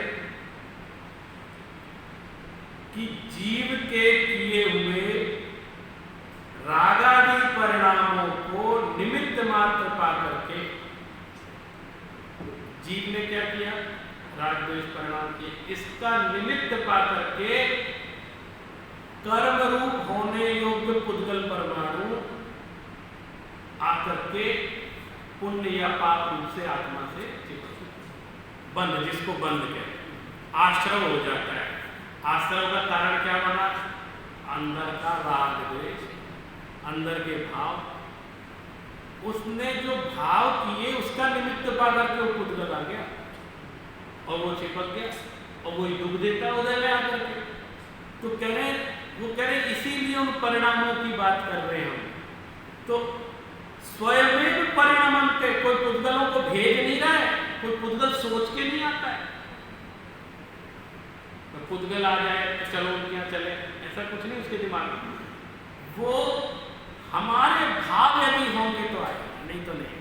कि जीव के किए हुए रागादि परिणामों को निमित्त मात्र पा करके, जीव ने क्या किया, राग द्वेष परिणाम किए, इसका निमित्त पा करके कर्म रूप होने योग्य पुद्गल परमाणु आकर के पुण्य या पाप रूप से आत्मा से बंध, जिसको बंध के आश्रव हो जाता है। आश्रव का कारण क्या बना, अंदर का राग द्वेष, अंदर के भाव, उसने जो भाव किए उसका निमित्त पा करके वो पुद्गल आ गया और वो चिपक गया और वही दुख देता उदय में आकर के। तो कह रहे, वो कह रहे इसीलिए उन परिणामों की बात कर रहे हैं हम। तो स्वयं परिणाम के कोई पुद्गलों को भेज नहीं रहा है, कोई पुद्गल सोच के नहीं आता है, तो पुद्गल आ जाए तो चलो उनके यहाँ चले, ऐसा कुछ नहीं उसके दिमाग में। वो हमारे भाव यदि होंगे तो आएगा, नहीं तो नहीं।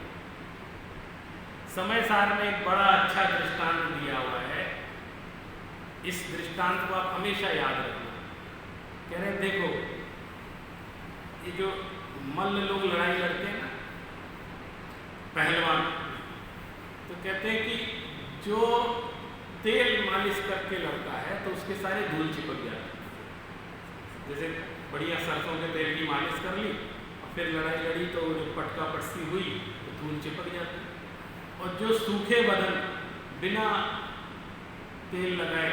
समय सार में एक बड़ा अच्छा दृष्टांत दिया हुआ है, इस दृष्टांत को आप हमेशा याद रखना। कह रहे देखो, ये जो मल्ल लोग लड़ाई लड़ते हैं ना, पहलवान, तो कहते हैं कि जो तेल मालिश करके लड़ता है तो उसके सारे धूल चिपक जाते हैं, जैसे बढ़िया सरसों के तेल की मालिश कर ली और फिर लड़ाई लड़ी तो पटका पटसी हुई तो धूल चिपक जाती। और जो सूखे बदन बिना तेल लगाए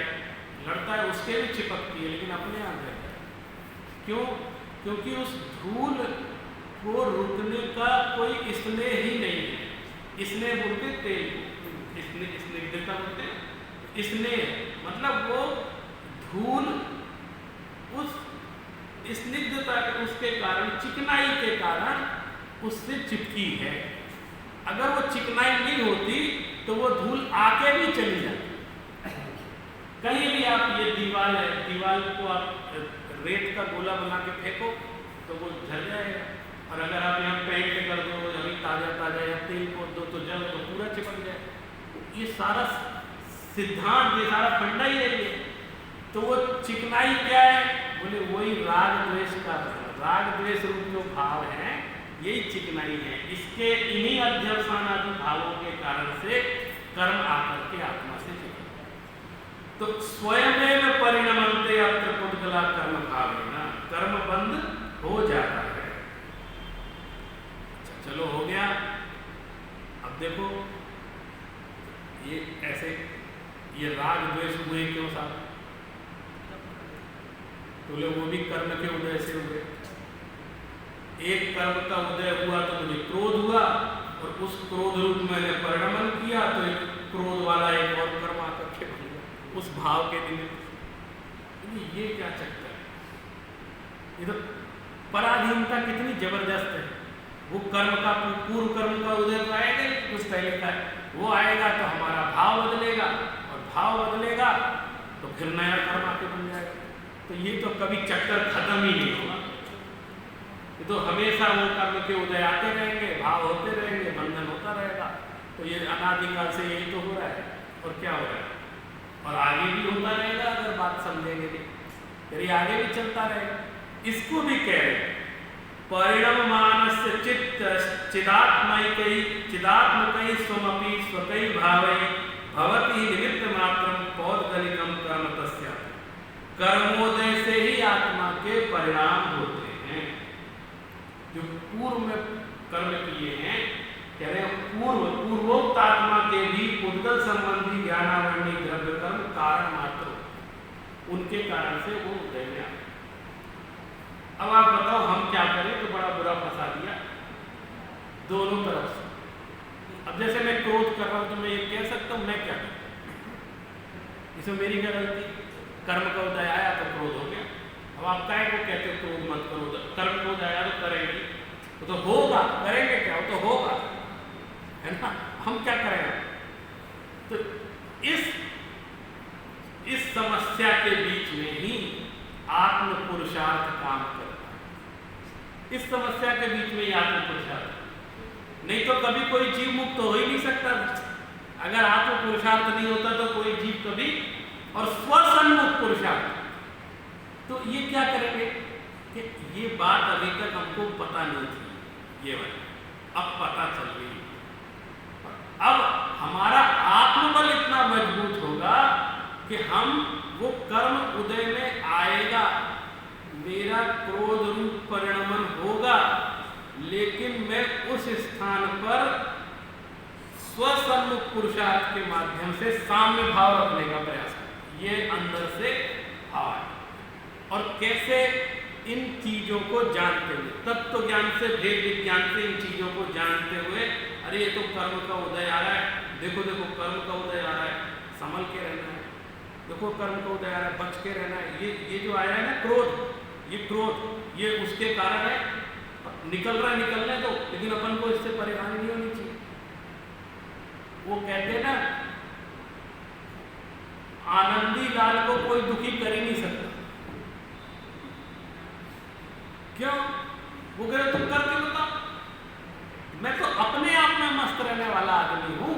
लड़ता है उसके भी चिपकती है, लेकिन अपने आप रहता है। क्यों? क्योंकि उस धूल को रुकने का कोई स्नेह ही नहीं है। स्नेह बोलते तेल को, स्निग्धता बोलते स्नेह, मतलब वो धूल उस स्निग्धता के उसके कारण, चिकनाई के कारण उससे चिपकी है। अगर वो चिकनाई नहीं होती तो वो धूल आके भी चली जाती। कहीं भी आप, ये दीवार है, दीवार को आप रेत का गोला बना के फेंको तो वो झड़ जाएगा, और अगर आप यहाँ पेंट कर दो अभी ताज़ा ताज़ा या तेल को दो तो जल तो पूरा चिपक जाए। ये सारा सिद्धांत, ये सारा फंडा ही है ये। तो वो चिकनाई क्या है? बोले वही राग द्वेष का, राग द्वेष रूप जो भाव है यही चिकनाई है। इसके इन्हीं अध्यवसान आदि भावों के कारण से कर्म आकर के आत्मा से चिपकता है। तो स्वयं परिणमन्ते अत्र पुद्गला कर्म भावेन, कर्म बंद हो जाता है। अच्छा चलो हो गया। अब देखो ये ऐसे, ये राग द्वेष हुए क्यों साहब? तो लोग वो भी कर्म के उदय से हुए। एक कर्म का उदय हुआ तो मुझे क्रोध हुआ, और उस क्रोध रूप मैंने परिणमन किया तो एक क्रोध वाला एक और कर्म आकर के बन गया उस भाव के निमित्त। ये क्या चक्कर है? ये तो पराधीनता कितनी जबरदस्त है। वो कर्म का, पूर्व कर्म का उदय तो आएगा ही कुछ पहले का है, वो आएगा तो हमारा भाव बदलेगा, और भाव बदलेगा तो फिर नया कर्म आके बन जाएगा। तो ये तो कभी चक्कर खत्म ही नहीं होगा। ये तो हमेशा वो कर्म के उदय आते रहेंगे, भाव होते रहेंगे, बंधन होता रहेगा। तो ये अनादिकाल से यही तो हो रहा है। और क्या हो रहा है? और आगे भी होता रहेगा अगर बात समझेंगे नहीं, फिर ये आगे भी चलता रहेगा। इसको भी कह रहे हैं परिणम मानस्य चित्त चिदात्मकई चिदात्मकई स्वमपि स्वकई भावई भवति निमित्त मात्रम पौद्गलिकम कर्म तस्या। कर्मोदय से ही आत्मा के परिणाम होते हैं। जो पूर्व में कर्म किए हैं, कह रहे हैं पूर्वोक्त आत्मा के भी उद्गल संबंधी ज्ञानावरणी द्रव्य कर्म कारण मात्र, उनके कारण से वो उदय में आते। अब आप बताओ हम क्या करें? तो बड़ा बुरा फंसा दिया दोनों तरफ से। अब जैसे मैं क्रोध कर रहा हूं तो मैं ये कह सकता हूं मैं क्या करूं? इसमें मेरी क्या गलती? कर्म का उदय आया तो क्रोध हो गया। अब आप काय को कहते हो क्रोध मत करो, कर्म को उदय आया तो करेंगे, वो तो होगा, करेंगे क्या? वो तो होगा, है ना? हम क्या करेंगे? तो इस समस्या के बीच में ही आत्म पुरुषार्थ काम करता है। इस समस्या के बीच में ही आत्म पुरुषार्थ, नहीं तो कभी कोई जीव मुक्त हो ही नहीं सकता। अगर आत्म पुरुषार्थ नहीं होता तो कोई जीव कभी, और स्वसन्मुख पुरुषार्थ। तो ये क्या करेंगे कि ये बात अभी तक हमको पता नहीं थी, ये वाली अब पता चल गई। अब हमारा आत्मबल इतना मजबूत होगा कि हम वो कर्म उदय में आएगा, मेरा क्रोध रूप परिणमन होगा, लेकिन मैं उस स्थान पर स्वसन्मुख पुरुषार्थ के माध्यम से साम्य भाव रखने का प्रयास करें। ये अंदर से भाव है। और कैसे? इन चीजों को जानते हुए, तत्व ज्ञान से, भेद विज्ञान से इन चीजों को जानते हुए, अरे ये तो कर्म का उदय आ रहा है, देखो देखो कर्म का उदय आ रहा है, संभल के रहना है, देखो कर्म का उदय आ रहा है, बच के रहना है। ये जो आया है ना क्रोध, ये क्रोध ये उसके कारण है, निकल रहा है निकलने दो, लेकिन अपन को इससे परेशानी नहीं होनी चाहिए। वो कहते हैं ना, आनंदी लाल को कोई दुखी कर ही नहीं सकता। क्यों? वो कह रहे तुम करके बताओ, मैं तो अपने आप में मस्त रहने वाला आदमी हूं,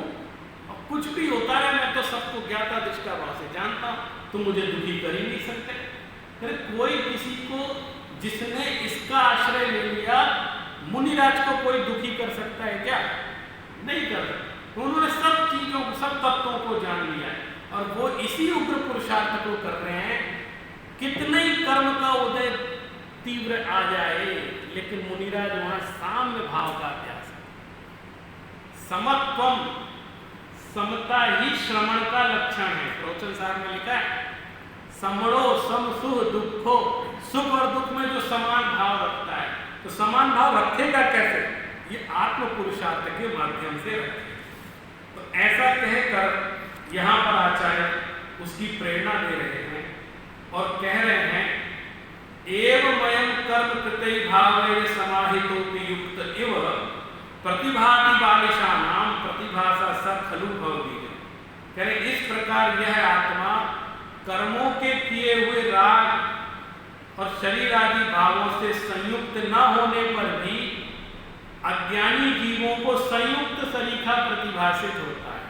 और कुछ भी होता है मैं तो सबको ज्ञाता दृष्टा भाव से जानता हूं, तुम मुझे दुखी कर ही नहीं सकते। फिर कोई किसी को, जिसने इसका आश्रय ले लिया, मुनिराज को कोई दुखी कर सकता है क्या? नहीं कर सकता। उन्होंने सब चीजों, सब तत्वों को जान लिया है, और वो इसी उग्र पुरुषार्थ को कर रहे हैं कितने ही कर्म का उदय तीव्र आ जाए, लेकिन मुनिराज वहां साम्य भाव का अभ्यास है। समत्वम, समता ही श्रवण का लक्षण है। प्रवचन सार में लिखा है समणो सम सुख दुखो, सुख और दुख में जो समान भाव रखता है, तो समान भाव रखेगा कैसे? ये आत्म पुरुषार्थ के माध्यम से रखेगा। तो ऐसा कहकर यहां पर आचार्य उसकी प्रेरणा दे रहे हैं और कह रहे हैं एवमयं कर्म कृतै भावे समाहितोपि युक्त इव प्रतिभाति बालिशानां प्रतिभासा स खलु भवति। कह रहे इस प्रकार यह आत्मा कर्मों के किए हुए राग और शरीर आदि भावों से संयुक्त न होने पर भी अज्ञानी जीवों को संयुक्त सरीखा प्रतिभासित होता है।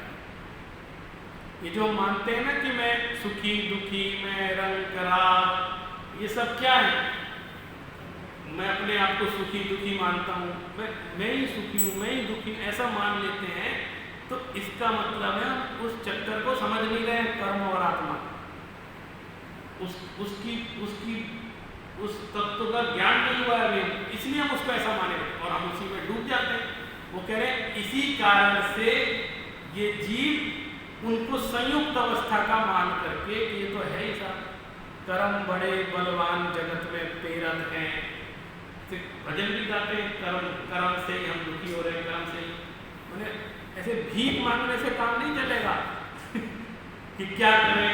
ये जो मानते हैं ना कि मैं सुखी दुखी, मैं रंग राग, ये सब क्या है? मैं अपने आप को सुखी दुखी मानता हूँ, मैं ही सुखी हूँ, मैं ही दुखी हूँ, ऐसा मान लेते हैं। तो इसका मतलब है उस चक्कर को समझ नहीं रहे हैं, कर्म और आत्मा, उस तत्व का ज्ञान नहीं हुआ है अभी, इसलिए हम उसको ऐसा माने और हम उसी में डूब जाते हैं। वो कह रहे हैं इसी कारण से ये जीव उनको संयुक्त अवस्था का मान करके कि ये तो है ही सा कर्म बड़े बलवान जगत में प्रेरक हैं, भजन भी गाते हैं कर्म से ही हम दुखी हो रहे हैं, कर्म से ही। उन्हें ऐसे भीख मांगने से काम नहीं चलेगा कि क्या करें,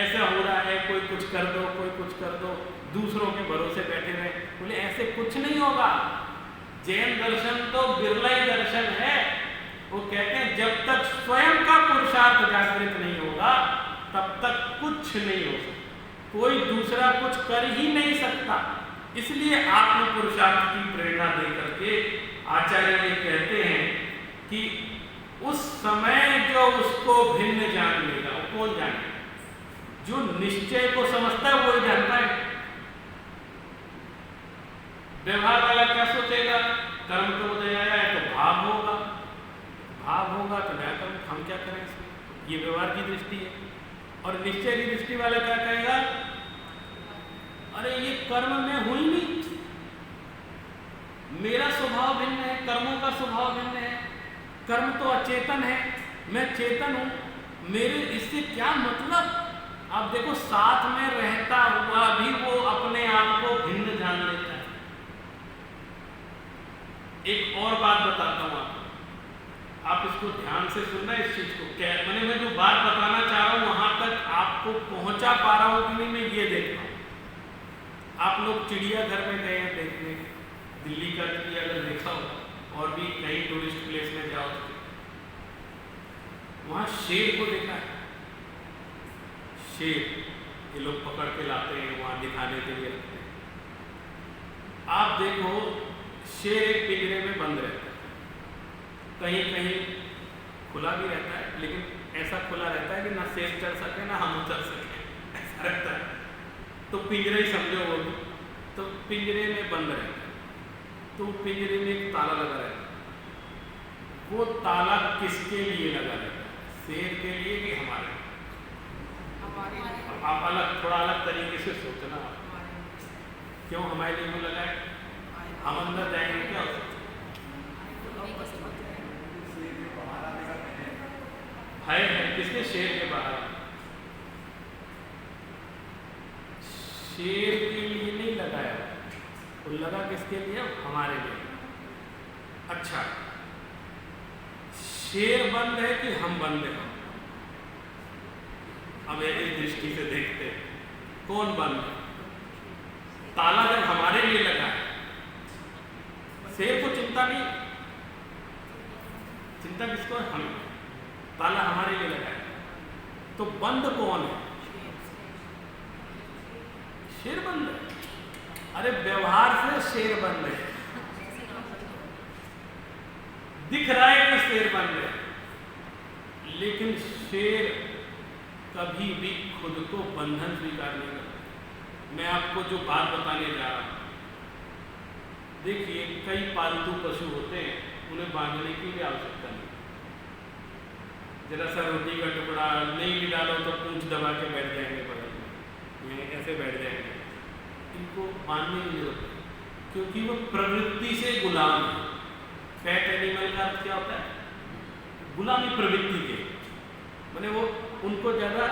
ऐसा हो रहा है, कोई कुछ कर दो, कोई कुछ कर दो, दूसरों के भरोसे बैठे रहे। बोले ऐसे कुछ नहीं होगा। जैन दर्शन तो बिरला ही दर्शन है। वो कहते हैं जब तक स्वयं का पुरुषार्थ जागृत नहीं होगा तब तक कुछ नहीं हो सकता, कोई दूसरा कुछ कर ही नहीं सकता। इसलिए आत्म पुरुषार्थ की प्रेरणा दे करके आचार्य ये कहते हैं कि उस समय जो उसको भिन्न जान लेगा, वो कौन जाने? जो निश्चय को समझता है वही जानता है। व्यवहार वाला क्या सोचेगा? कर्म तो उदय आया है तो भाव होगा, भाव होगा तो क्या कर्म, हम क्या करें इसमें? ये व्यवहार की दृष्टि है। और निश्चय की दृष्टि वाला क्या कहेगा? अरे ये कर्म में हुई नहीं, मेरा स्वभाव भिन्न है, कर्मों का स्वभाव भिन्न है, कर्म तो अचेतन है, मैं चेतन हूं, मेरे इससे क्या मतलब? आप देखो साथ में रहता हुआ भी वो अपने आप को भिन्न जान लेता है। एक और बात बताता हूं आपको, आप इसको ध्यान से सुनना इस चीज को। क्या मैंने मैं जो बात बताना चाह रहा हूं वहां तक आपको पहुंचा पा रहा हूं कि नहीं, मैं ये देख रहा हूं। आप लोग चिड़ियाघर में गए हैं देखने, दिल्ली का चिड़ियाघर देखा हो और भी कई टूरिस्ट प्लेस में जाओ तो वहां शेर को देखा है। शेर ये लोग पकड़ के लाते हैं, वहां दिखाने के लिए रखते हैं। आप देखो शेर एक पिंजरे में बंद रहता है, कहीं कहीं खुला भी रहता है, लेकिन ऐसा खुला रहता है कि ना शेर चढ़ सके ना हम उतर सके, ऐसा रहता है। तो पिंजरे ही समझो वो भी, तो पिंजरे में बंद रहता है, तो पिंजरे में एक ताला लगा रहता है। वो ताला किसके लिए लगा रहता है? शेर के लिए कि हमारे? आप अलग, थोड़ा अलग तरीके से सोचना। क्यों हमारे लिए लगा है? हम अंदर जाएंगे क्या? है किसके? शेर के बाहर। शेर के लिए नहीं लगाया, वो लगा किसके लिए? हमारे लिए। अच्छा, शेर बंद है कि हम बंद हैं? अब इस दृष्टि से देखते हैं कौन बंद है। ताला जब हमारे लिए लगा है, शेर को चिंता नहीं, चिंता किसको है? हमें। ताला हमारे लिए लगा है, तो बंद कौन है? शेर बंद है। अरे व्यवहार से शेर बंद है, दिख रहा है कि शेर बंद है, लेकिन शेर कभी भी खुद को बंधन स्वीकार नहीं करता। मैं आपको जो बात बताने जा रहा हूं, देखिए कई पालतू पशु होते हैं, उन्हें बांधने की भी आवश्यकता नहीं। जरा सा रोटी का टुकड़ा नहीं भी डालो तो पूंछ दबा के बैठ जाएंगे बगल में, ये ऐसे बैठ जाएंगे, इनको मानने की जरूरत है, क्योंकि वो प्रवृत्ति से गुलाम है। फैट एनिमल का अर्थ क्या होता है? गुलामी प्रवृत्ति के, माने वो उनको ज़्यादा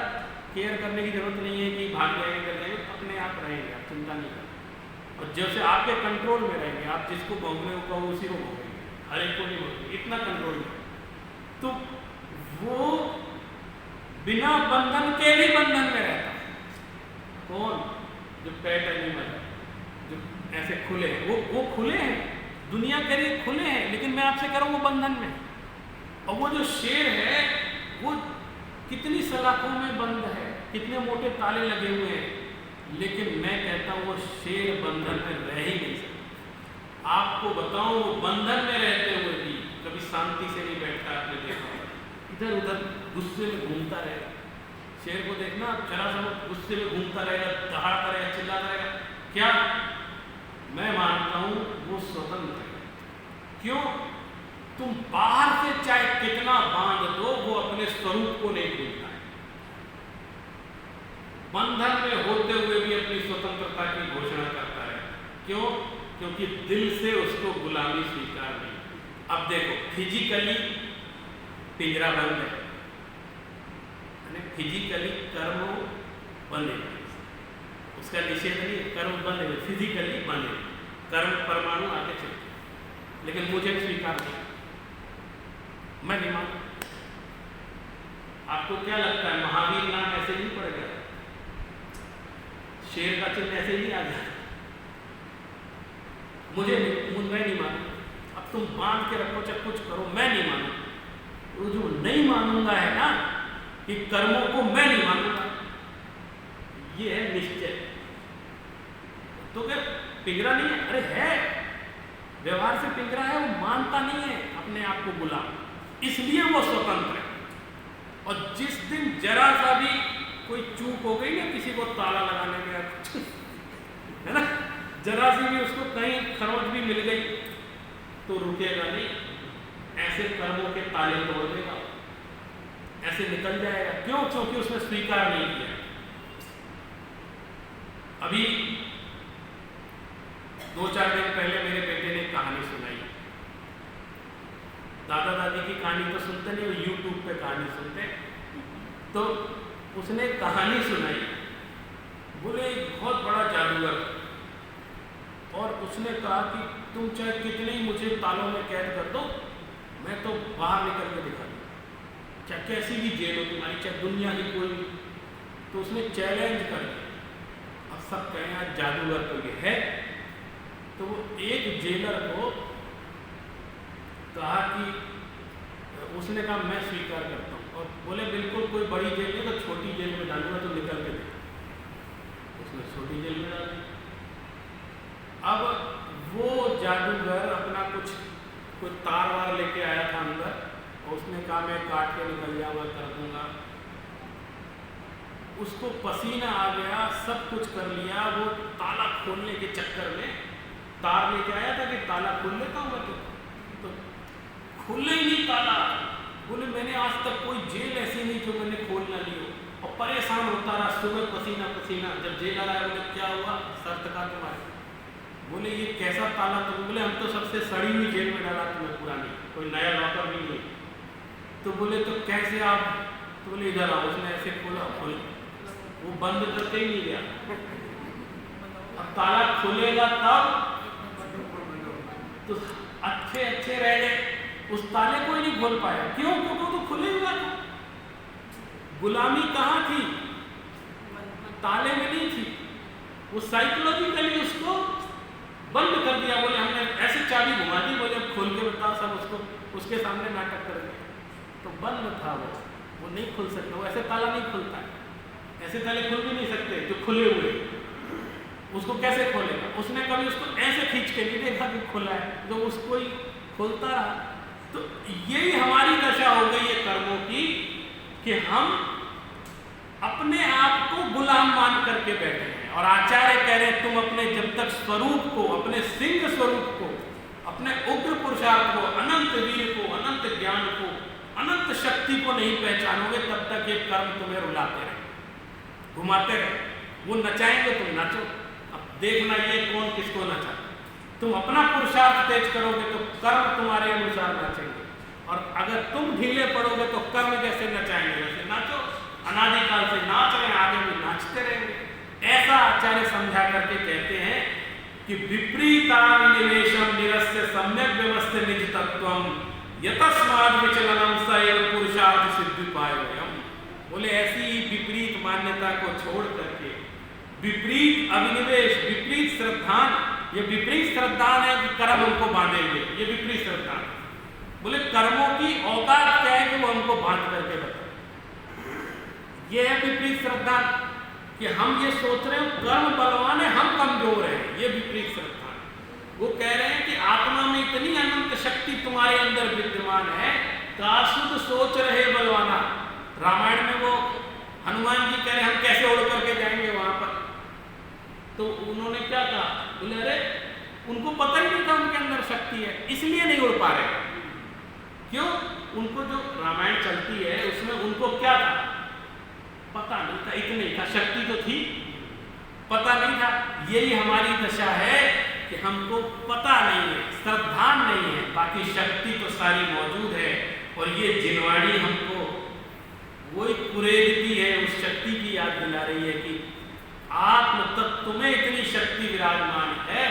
केयर करने की जरूरत नहीं है कि भाग जाएंगे कर जाएंगे, अपने आप रहेंगे, आप चिंता नहीं करें। और जैसे आपके कंट्रोल में रहेंगे, आप जिसको भोगने को कहो उसी को भोगेंगे, हर एक को नहीं भोगेंगे, इतना कंट्रोल में। तो वो बिना बंधन के भी बंधन में रहता है। कौन? जो पेट एनिमल है, जो ऐसे खुले हैं, वो खुले हैं, दुनिया के लिए खुले हैं, लेकिन मैं आपसे कह रहा हूँ वो बंधन में। और वो जो शेर है वो कितनी सलाखों में बंद है, कितने मोटे ताले लगे हुए हैं, लेकिन मैं कहता हूँ वो शेर बंधन में रह ही नहीं सकता। आपको बताऊं, वो बंधन में रहते हुए भी कभी शांति से नहीं बैठता। आपने देखा इधर उधर गुस्से में घूमता रहेगा। शेर को देखना, जरा सा गुस्से में घूमता रहेगा, दहाड़ता रहेगा, चिल्लाता रहेगा। क्या? मैं मानता हूं वो स्वतंत्र है। क्यों? तुम बाहर से चाहे कितना बांध दो, वो अपने स्वरूप को नहीं भूलता है। बंधन में होते हुए भी अपनी स्वतंत्रता की घोषणा करता है। क्यों? क्योंकि दिल से उसको गुलामी स्वीकार नहीं। अब देखो, फिजिकली पिंजरा बंद है, फिजिकली कर्म बंद है, उसका निषेध नहीं, कर्म बंद है, फिजिकली बंद है, कर्म परमाणु आगे चले, लेकिन मुझे स्वीकार नहीं, मैं नहीं मानता। आपको क्या लगता है महावीर नाम ऐसे नहीं पड़ेगा? शेर का चिन्ह ऐसे ही आ जाए? मैं नहीं मानू। अब तुम बांध के रखो चाहे कुछ करो, मैं नहीं मानू। वो जो नहीं मानूंगा है ना, कि कर्मों को मैं नहीं मानूंगा, ये है निश्चय। तो क्या पिंजरा नहीं है? अरे है, व्यवहार से पिंजरा है, वो मानता नहीं है अपने आप को गुलाम, इसलिए वो स्वतंत्र है। और जिस दिन जरा सा भी कोई चूक हो गई ना, किसी को ताला लगाने में है ना, जरा सी भी उसको कहीं खरोच भी मिल गई तो रुकेगा नहीं, ऐसे कर्मों के ताले तोड़ देगा, ऐसे निकल जाएगा। क्यों? क्योंकि उसने स्वीकार नहीं किया। अभी 2-4 दिन पहले मेरे बेटे ने कहानी सुनाई। दादा दादी की कहानी तो सुनते नहीं, वो यूट्यूब पे कहानी सुनते। तो उसने कहानी सुनाई, बोले एक बहुत बड़ा जादूगर, और उसने कहा कि तुम चाहे कितने ही मुझे तालों में कैद कर दो, मैं तो बाहर निकल के दिखा दूँ, चाहे कैसी भी जेल हो तुम्हारी, चाहे दुनिया की कोई। तो उसने चैलेंज कर दिया। अब सब कहें यार जादूगर तो ये है। तो वो एक जेलर को कहा कि उसने कहा मैं स्वीकार करता हूँ, और बोले बिल्कुल कोई बड़ी जेल नहीं, तो छोटी जेल में डालूंगा तो निकल के दे। उसने छोटी जेल में डाल दी। अब वो जादूगर अपना कोई तार वार लेके आया था अंदर, और उसने कहा मैं काट के निकल जाऊंगा, कर दूंगा। उसको पसीना आ गया, सब कुछ कर लिया। वो ताला खोलने के चक्कर में तार लेके आया था कि ताला खोल लेता हूँ मैं, तो खुले ही नहीं ताला। बोले मैंने आज तक कोई जेल ऐसी नहीं जो मैंने खोल ना ली हो। और परेशान होता रहा, सुबह पसीना पसीना। जब जेल आया, बोले क्या हुआ? शर्त का तुम्हारे। बोले ये कैसा ताला? तो बोले हम तो सबसे सड़ी हुई जेल में डाला तुम्हें, पुरानी, कोई नया लॉकर भी नहीं। तो बोले तो कैसे आप? तो बोले इधर आओ। उसने ऐसे खोला, खोल, वो बंद करके ही नहीं गया। अब ताला खुलेगा तब तो अच्छे रह गए, उस ताले को ही नहीं खोल पाया। क्यों? क्योंकि तो खुले हुआ था। गुलामी कहाँ थी? ताले में नहीं थी। वो साइकोलॉजिकली उसको बंद कर दिया। बोले हमने ऐसे चाबी घुमा दी, बोले अब खोल के बताओ, सब उसको उसके सामने नाटक कर दिया। तो बंद था वो नहीं खुल सकता। वो ऐसे ताला नहीं खुलता है, ऐसे ताले खुल भी नहीं सकते जो खुले हुए। उसको कैसे खोलेगा? उसने कभी उसको ऐसे खींच के नहीं देखा कि खुला है, जो उसको ही खोलता रहा। तो यही हमारी दशा हो गई है कर्मों की, कि हम अपने आप को गुलाम मान करके बैठे हैं। और आचार्य कह रहे हैं तुम अपने जब तक स्वरूप को, अपने सिंह स्वरूप को, अपने उग्र पुरुषार्थ को, अनंत वीर को, अनंत ज्ञान को, अनंत शक्ति को नहीं पहचानोगे, तब तक ये कर्म तुम्हें रुलाते रहे, घुमाते रहे। वो नचाएंगे तुम नाचो। अब देखना ये कौन किसको नचा। तुम अपना पुरुषार्थ तेज करोगे तो कर्म तुम्हारे अनुसार नाचेंगे, और अगर तुम ढीले पड़ोगे तो कर्म जैसे नचाएंगे वैसे नाचो। अनादिकाल से नाच रहे, आगे भी नाचते रहेंगे। ऐसा आचार्य समझा करके कहते हैं कि विपरीताविनिवेशम निरस्य सम्यक व्यवस्थित निज तत्वम यतस्माद् विचलनम स एव पुरुषार्थ सिद्धिपायम्। बोले ऐसी विपरीत मान्यता को छोड़ करके विपरीत अभिनिवेश, विपरीत श्रद्धान, ये विपरीत श्रद्धान है कि कर्म हमको बांधेंगे, ये विपरीत श्रद्धान। बोले कर्मों की औकात क्या है कि वो हमको बांध करके बताए, ये है विपरीत श्रद्धान। कि हम ये सोच रहे हैं कर्म बलवान है, हम कमजोर हैं, ये विपरीत श्रद्धान। वो कह रहे हैं कि आत्मा में इतनी अनंत शक्ति तुम्हारे अंदर विद्यमान है, काशुद्ध सोच रहे बलवाना। रामायण में वो हनुमान जी कह रहे हम कैसे उड़ करके जाएंगे वहां पर, तो उन्होंने क्या कहा, बोले अरे उनको पता ही नहीं था उनके अंदर शक्ति है, इसलिए नहीं उड़ पा रहे। क्यों? उनको जो रामायण चलती है उसमें उनको क्या था, पता नहीं था, इतने ही था, शक्ति तो थी, पता नहीं था। यही हमारी दशा है कि हमको पता नहीं है, श्रद्धा नहीं है, बाकी शक्ति तो सारी मौजूद है। और ये जिनवाणी हमको वही प्रेरित है, उस शक्ति की याद दिला रही है कि आत्म तत्व में इतनी शक्ति विराजमान है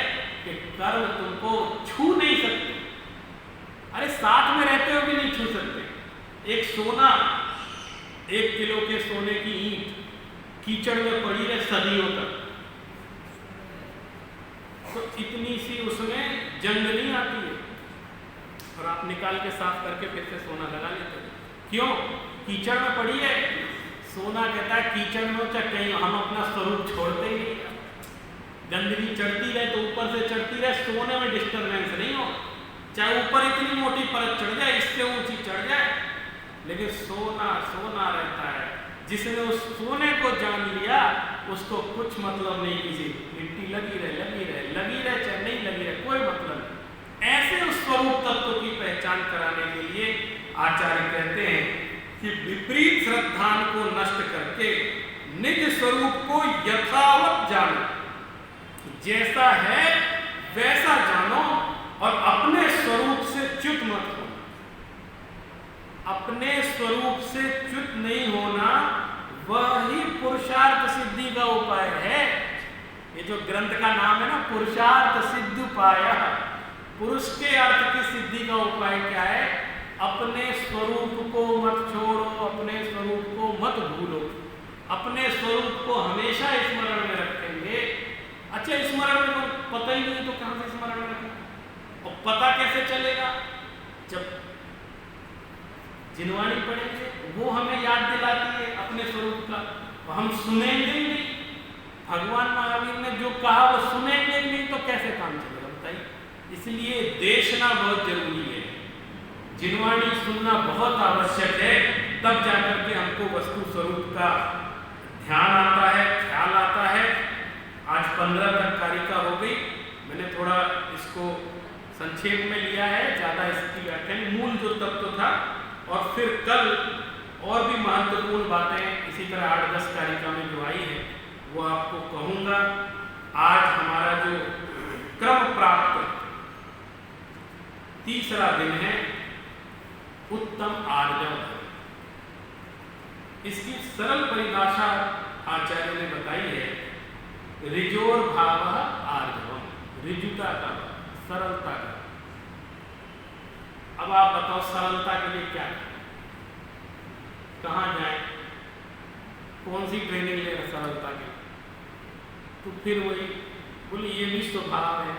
कि कर्म तुमको छू नहीं सकते। अरे साथ में रहते हो भी नहीं छू सकते। एक सोना, 1 किलो के सोने की ईंट कीचड़ में पड़ी है सदियों तक, तो इतनी सी उसमें जंग नहीं आती है, और आप निकाल के साफ करके फिर से सोना लगा लेते हो। क्यों? कीचड़ में पड़ी है। सोना कहता है कीचड़ में चाहे कहीं हम अपना स्वरूप छोड़ते ही नहीं, गंदगी चढ़ती रहे तो ऊपर से चढ़ती रहे, सोने में डिस्टर्बेंस नहीं हो, चाहे ऊपर इतनी मोटी परत चढ़ जाए, इससे ऊंची चढ़ जाए, लेकिन सोना सोना रहता है। जिसने उस सोने को जान लिया उसको कुछ मतलब नहीं, किसी मिट्टी लगी रहे चाहे नहीं लगी रहे, कोई मतलब नहीं। ऐसे उस स्वरूप तत्व की पहचान कराने के लिए आचार्य कहते हैं कि विपरीत श्रद्धान को नष्ट करके निज स्वरूप को यथावत जानो, जैसा है वैसा जानो, और अपने स्वरूप से च्युत मत हो। अपने स्वरूप से च्युत नहीं होना वही पुरुषार्थ सिद्धि का उपाय है। ये जो ग्रंथ का नाम है ना, पुरुषार्थ सिद्धि उपाय, पुरुष के अर्थ की सिद्धि का उपाय क्या है? अपने स्वरूप को मत छोड़ो, अपने स्वरूप को मत भूलो, अपने स्वरूप को हमेशा स्मरण में रखेंगे। अच्छा, स्मरण में पता ही नहीं तो कहां से स्मरण में रखें? और पता कैसे चलेगा? जब जिनवाणी पढ़ेंगे वो हमें याद दिलाती है अपने स्वरूप का, और हम सुनेंगे ही नहीं। भगवान महावीर ने जो कहा वो सुनेंगे ही नहीं तो कैसे काम चलेगा बताइए? इसलिए देखना बहुत जरूरी है, जिनवाणी सुनना बहुत आवश्यक है, तब जाकर के हमको वस्तु स्वरूप का ध्यान आता है, ख्याल आता है। आज 15 तक कारिका हो गई, मैंने थोड़ा इसको संक्षेप में लिया है, ज़्यादा इसकी व्याख्या नहीं, मूल जो तत्व था। और फिर कल और भी महत्वपूर्ण बातें इसी तरह 8-10 कारिका में जो आई है वो आपको कहूँगा। आज हमारा जो क्रम प्राप्त तीसरा दिन है उत्तम आर्जव। इसकी सरल परिभाषा आचार्य ने बताई है, ऋजोर भाव आर्जवम, ऋजुता का, सरलता का। अब आप बताओ सरलता के लिए क्या, कहाँ जाए, कौन सी ट्रेनिंग ले रहे सरलता की? तो फिर वही बोले ये भी स्वभाव है,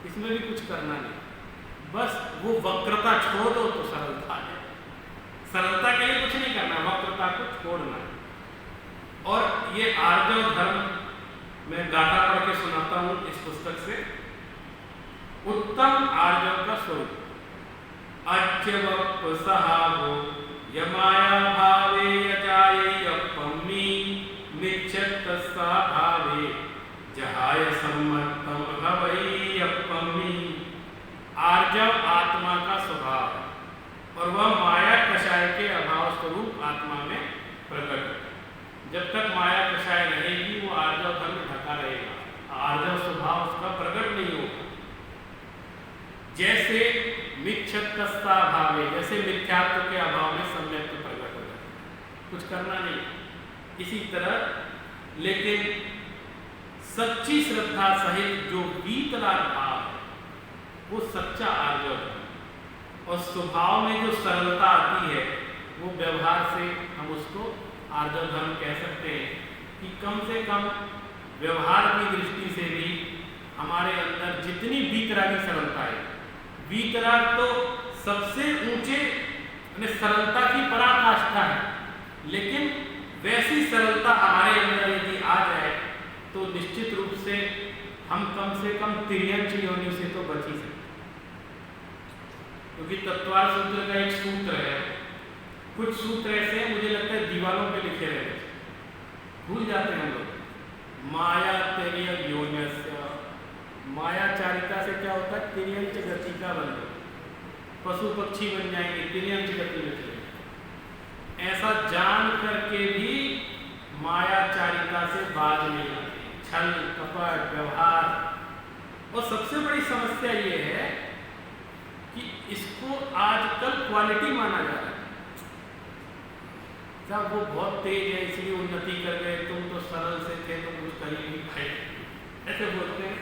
इसमें भी कुछ करना नहीं, बस वो वक्रता छोड़ दो तो सरलता है। सरलता के लिए कुछ नहीं करना, वक्रता को छोड़ना। और ये आर्जव धर्म मैं गाथा पढ़ के सुनाता हूं इस पुस्तक से। उत्तम आर्जव का स्वरूप अच्यवप सहावो यमाया भावे यजाये यपम्मी मिच्छत्तस्सा भावे जहाय सम्मतम हवई यपम्मी। आर्जव आत्मा का स्वभाव है और वह माया कषाय के अभाव स्वरूप आत्मा में प्रकट है। जब तक माया कषाय रहेगी वो आर्जव मिथ्यत्वस्ता भावे, जैसे मिथ्यात्व के अभाव में सम्यक्त्व प्रकट हो जाता है, कुछ करना नहीं। इसी तरह लेकिन सच्ची श्रद्धा सहित जो वीतराग भाव है वो सच्चा आर्जव है, और स्वभाव में जो सरलता आती है वो व्यवहार से हम उसको आर्जव धर्म कह सकते हैं कि कम से कम व्यवहार की दृष्टि से भी हमारे अंदर जितनी वीतरागी सरलता है, वीतराग तो सबसे ऊंचे सरलता की पराकाष्ठा है, लेकिन वैसी सरलता हमारे अंदर यदि आ जाए तो निश्चित रूप से हम कम से कम तिर्यंच योनि से तो बच ही सकते। क्योंकि तत्वार सूत्र का एक सूत्र है, कुछ सूत्र ऐसे हैं मुझे लगता है दीवारों पे लिखे रहते हैं, भूल जाते हैं हम लोग। माया तिर्य योन्यस्य, मायाचारिता से क्या होता है, तिर्यंच गति का बंध, पशु पक्षी बन जाएंगे, तिर्यंच गति में चलेंगे। ऐसा जान करके भी मायाचारिता से बाज नहीं आते, छल कपट व्यवहार। और सबसे बड़ी समस्या ये है कि इसको आजकल क्वालिटी माना जा रहा है। जब वो बहुत तेज है इसलिए उन्नति कर गए, तुम तो सरल से थे तो कुछ कर ही नहीं पाए, ऐसे बोलते हैं।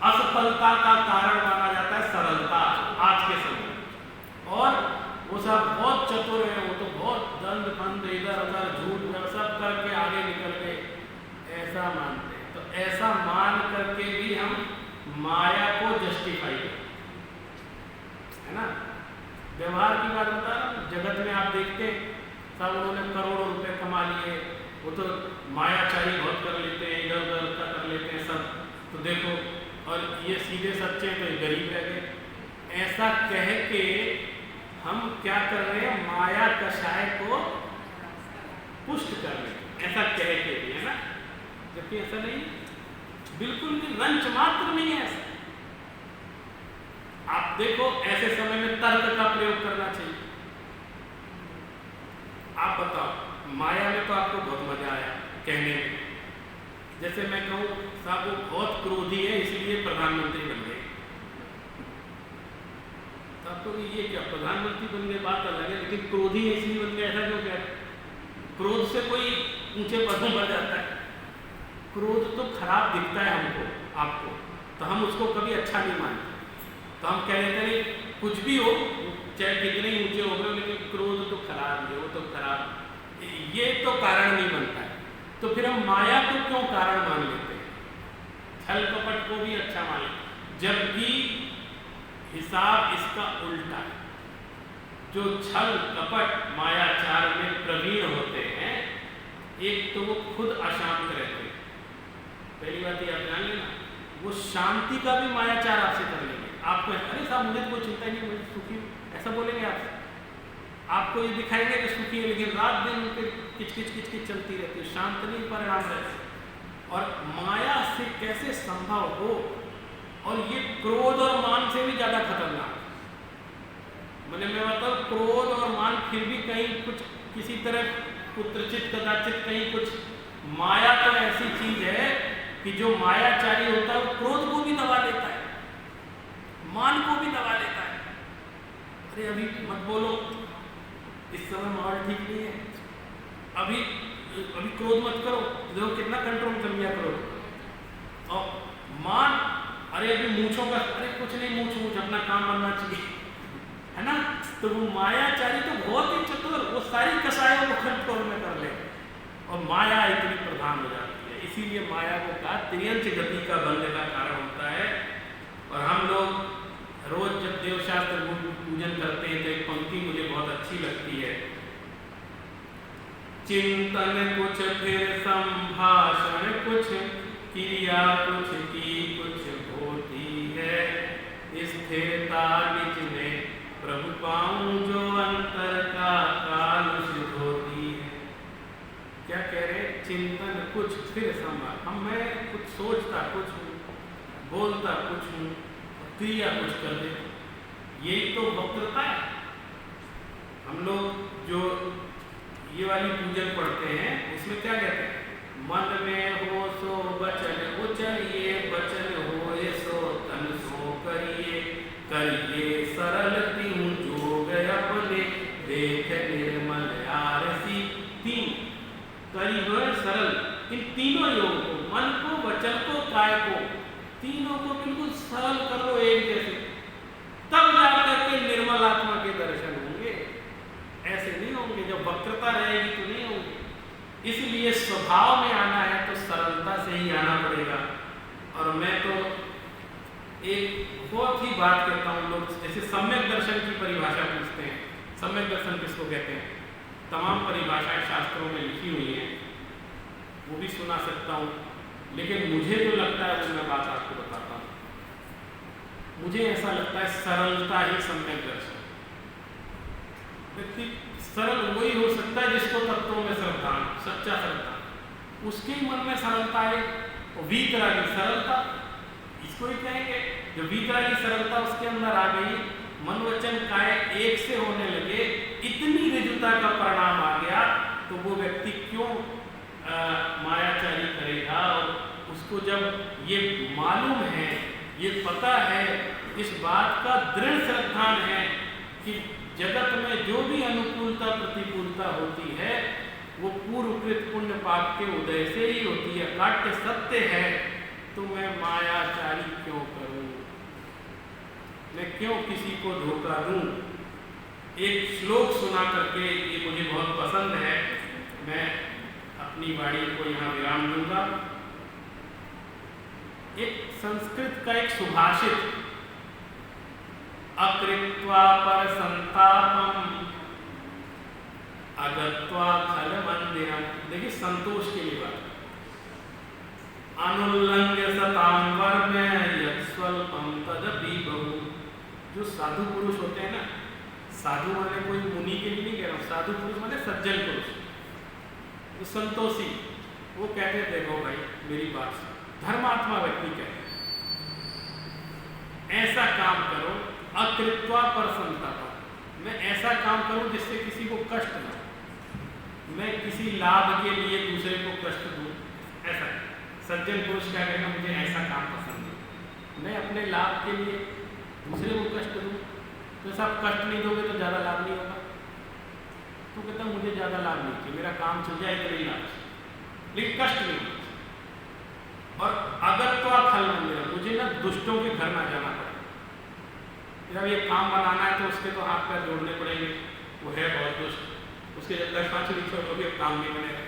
असफलता का कारण माना जाता है सरलता आज के समय, और वो सब बहुत चतुर है, वो तो बहुत दंड फंद इधर उधर झूठ सब करके आगे निकल गए, ऐसा मानते हैं। तो ऐसा मान करके भी हम माया को जस्टिफाई करते है ना। व्यवहार की बात बता रहा हूँ, जगत में आप देखते सब उन्होंने करोड़ों रुपए कमा लिए, वो तो मायाचारी बहुत कर लेते हैं, इधर उधर का कर लेते हैं सब, तो देखो, और ये सीधे सच्चे तो ये गरीब रह गए। ऐसा कह के हम क्या कर रहे हैं, माया कषाय को पुष्ट कर रहे हैं, ऐसा कह के भी, है ना। जबकि ऐसा नहीं, बिल्कुल भी रंच मात्र नहीं है ऐसा। आप देखो ऐसे समय में तर्क का प्रयोग करना चाहिए। आप बताओ, माया में तो आपको बहुत मजा आया कहने में, जैसे मैं कहूँ साहब वो बहुत क्रोधी है इसलिए प्रधानमंत्री बन गए, तब तो ये क्या प्रधानमंत्री बन गए बात अलग है, लेकिन क्रोधी है इसलिए बन गया, ऐसा क्यों क्या? क्रोध से कोई ऊंचे पद में बढ़ जाता है? क्रोध तो खराब दिखता है हमको आपको, तो हम उसको कभी अच्छा नहीं मानते, तो हम कह देते हैं कुछ भी हो चाहे कितने ही ऊंचे हो गए, लेकिन क्रोध तो खराब है, वो तो खराब, ये तो कारण नहीं बनता है। तो फिर हम माया को क्यों कारण मान लेते हैं, छल कपट को भी अच्छा मान लेते, जबकि हिसाब इसका उल्टा है। जो छल कपट मायाचार में प्रवीण होते हैं, एक तो वो खुद अशांत रहते हैं, पहली बात ये आप जान लेना, वो शांति का भी मायाचार आपसे कर लेंगे। आपको अरे साहब मुझे कोई चिंता नहीं, मुझे सुखी हूँ, ऐसा बोलेंगे आपसे, आपको ये दिखाएंगे कि सुखी है, लेकिन रात दिन उनके किचकिच चलती रहती है, शांत नहीं परिणाम रहते। और माया से कैसे संभव हो, और ये क्रोध और मान से भी ज्यादा खतरनाक, मैंने मैं बताऊँ क्रोध और मान फिर भी कहीं कुछ किसी तरह कुत्रचित कदाचित कहीं कुछ, माया तो ऐसी चीज है कि जो मायाचारी होता है वो क्रोध को भी दबा लेता है, मान को भी दबा लेता है। अरे अभी मत बोलो, इस समय माहौल ठीक नहीं है, अभी क्रोध मत करो, देखो कितना कंट्रोल कर लिया क्रोध। और मान, अरे अभी मूंछों का, अरे कुछ नहीं, मूंछ अपना काम बनना चाहिए, है ना। तो वो मायाचारी तो बहुत ही चतुर, वो सारी कसायों को कंट्रोल में कर ले, और माया इतनी प्रधान हो जाती है। इसीलिए माया को कहा त्रियंच गति का बंध का कारण होता है। और हम लोग रोज जब देवशास्त्र पूजन करते हैं तो एक पंक्ति मुझे बहुत अच्छी लगती है, चिंतन कुछ फिर संभाषण कुछ, क्रिया कुछ की कुछ होती है, स्थिरता निज में प्रभु पाऊं जो अंतर का काल सिद्ध होती है। क्या कह रहे, चिंतन कुछ फिर संभाषण, हम मैं कुछ सोचता कुछ हूँ, बोलता कुछ हूँ, क्रिया कुछ कर दे, यही तो वक्रता है। हम लोग जो ये वाली पूजन पढ़ते हैं उसमें क्या कहते हैं, मन में हो सो बचन उचलिए, बचन हो सो तन सो करिए, करिए सरल तिहु काय को, तीनों को बिल्कुल सरल कर लो एक जैसे, तब जाकर के निर्मल आत्मा के दर्शन होंगे। ऐसे नहीं होंगे, जब वक्रता रहेगी तो नहीं होंगे। इसलिए स्वभाव में आना है तो सरलता से ही आना पड़ेगा। और मैं तो एक बहुत ही बात कहता हूँ, लोग जैसे सम्यक दर्शन की परिभाषा पूछते हैं, सम्यक दर्शन किसको कहते हैं, तमाम परिभाषाएं शास्त्रों में लिखी हुई हैं, वो भी सुना सकता हूँ, लेकिन मुझे जो लगता है वो मैं बात आपको बताता हूँ। मुझे ऐसा लगता है सरलता ही सम्यक दर्शन। व्यक्ति सरल वही हो सकता है जिसको तत्वों में श्रद्धा, सच्चा श्रद्धा, उसके ही मन में सरलता है। वीतरागी सरलता इसको ही कहेंगे। जो वीतरागी सरलता उसके अंदर आ गई, मन वचन काय एक से होने लगे, इतनी ऋजुता का परिणाम आ गया, तो वो व्यक्ति क्यों मायाचारी करेगा। और उसको जब ये मालूम है, ये पता है, इस बात का दृढ़ श्रद्धान है कि जगत में जो भी अनुकूलता प्रतिकूलता होती है वो पूर्वकृत पुण्य पाप के उदय से ही होती है, काट्य सत्य है, तो मैं मायाचारी क्यों करूं, मैं क्यों किसी को धोखा दूं। एक श्लोक सुना करके, ये मुझे बहुत पसंद है, मैं अपनी वाणी को यहाँ विराम दूंगा। एक संस्कृत का एक सुभाषित, अकृत्वा पर संतापम अगत्वा खल मंदिरम, देखिए संतोष के लिए बात, अनुल्लंघ्य सतांवर में यत्स्वल्पम तदपि बहु। जो साधु पुरुष होते हैं ना, साधु माने कोई मुनि के लिए नहीं कह रहा हूँ, साधु पुरुष माने सज्जन पुरुष, तो संतोषी, वो कहते हैं देखो भाई मेरी बात सुनो, धर्मात्मा व्यक्ति कहते हैं ऐसा काम करो, अकृत्वा पर संतापम, मैं ऐसा काम करूं जिससे किसी को कष्ट ना हो, मैं किसी लाभ के लिए दूसरे को कष्ट दूं, ऐसा। सज्जन पुरुष क्या कहेगा, मुझे ऐसा काम पसंद है, मैं अपने लाभ के लिए दूसरे को कष्ट दूं, तो सब कष्ट नहीं दोगे तो ज़्यादा लाभ नहीं होगा। तो कहता मुझे ज़्यादा लाभ नहीं चाहिए, मेरा काम चल जाए इतना ही लाभ, लेकिन कष्ट नहीं होगा। और अगर तो आप खल मंदिर, मुझे ना दुष्टों के घर ना जाना पड़े, जब ये काम बनाना है तो उसके तो हाथ पैर जोड़ने पड़ेंगे, वो है बहुत दुष्ट, उसके जब तक 5 नहीं छोड़ भी काम नहीं बनेगा।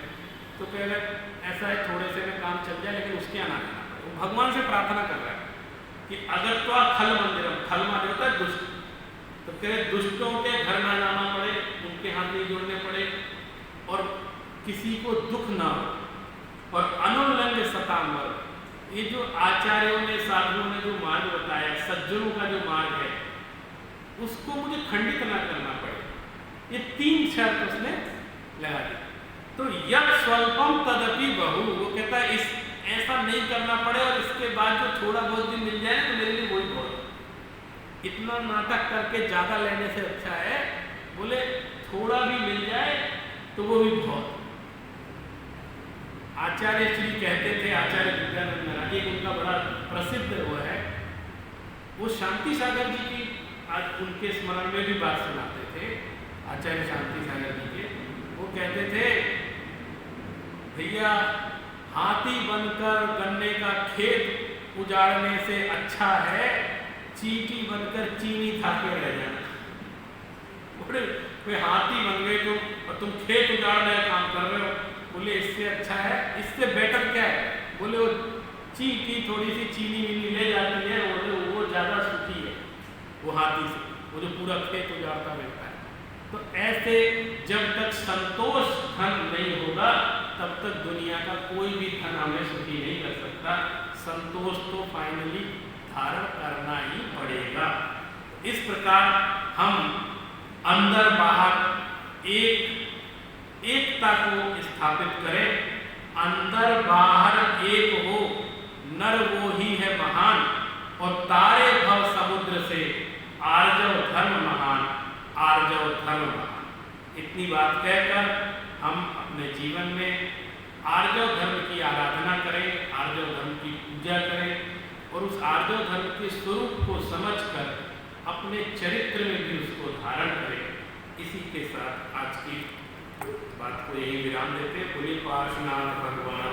तो कह रहे ऐसा है थोड़े से में काम चल जाए, लेकिन उसके यहाँ ना जाना पड़े। वो भगवान से प्रार्थना कर रहा है कि अगर तो आप खल मंदिरम, खल माने होता है दुष्ट, तो कह रहे दुष्टों के घर ना जाना पड़े, उनके हाथ नहीं जोड़ने पड़े, और किसी को दुख ना हो, और अनुल्लंघ्य सतांवर, ये जो आचार्यों ने साधुओं ने जो मार्ग बताया, सज्जनों का जो मार्ग है, उसको मुझे खंडित ना करना पड़े। ये 3 शर्त उसने लगा दी। तो यत् स्वल्पम तदपि बहु, वो कहता है इस ऐसा नहीं करना पड़े, और इसके बाद जो थोड़ा बहुत दिन मिल जाए तो मेरे लिए वही बहुत, इतना नाटक करके ज़्यादा लेने से अच्छा है, बोले थोड़ा भी मिल जाए तो वो भी बहुत। आचार्य श्री कहते थे, आचार्य विद्यानंद महाराज, एक उनका बड़ा प्रसिद्ध वो है, वो शांति सागर जी की आज उनके स्मरण में भी बात सुनाते थे, आचार्य शांति सागर जी के। वो कहते थे भैया हाथी बनकर गन्ने का खेत उजाड़ने से अच्छा है चींटी बनकर चीनी खाके रह जाना। बोले कोई हाथी बन गए तो, और तुम खेत उजाड़ने का काम कर रहे हो, बोले इससे अच्छा है, इससे बेटर क्या है, बोले वो चींटी थोड़ी सी चीनी वीनी ले जाती है, बोले वो ज़्यादा सुखी है वो हाथी से, वो जो पूरा खेत उजाड़ता रहता है। तो ऐसे जब तक संतोष धन नहीं होगा तब तक दुनिया का कोई भी धन हमें सुखी नहीं कर सकता। संतोष तो फाइनली धारण करना ही पड़ेगा। इस प्रकार हम अंदर बाहर एकता को स्थापित करें, अंदर बाहर एक हो, नर वो ही है महान, और तारे भव समुद्र से आर्जव धर्म महान, आर्जव धर्म महान। इतनी बात कहकर हम अपने जीवन में आर्जव धर्म की आराधना करें, आर्जव धर्म की पूजा करें, और उस आर्जव धर्म के स्वरूप को समझकर अपने चरित्र में भी उसको धारण करें। इसी के साथ आज की बात को यही विराम देते हैं। बोलिए पार्श्वनाथ भगवान।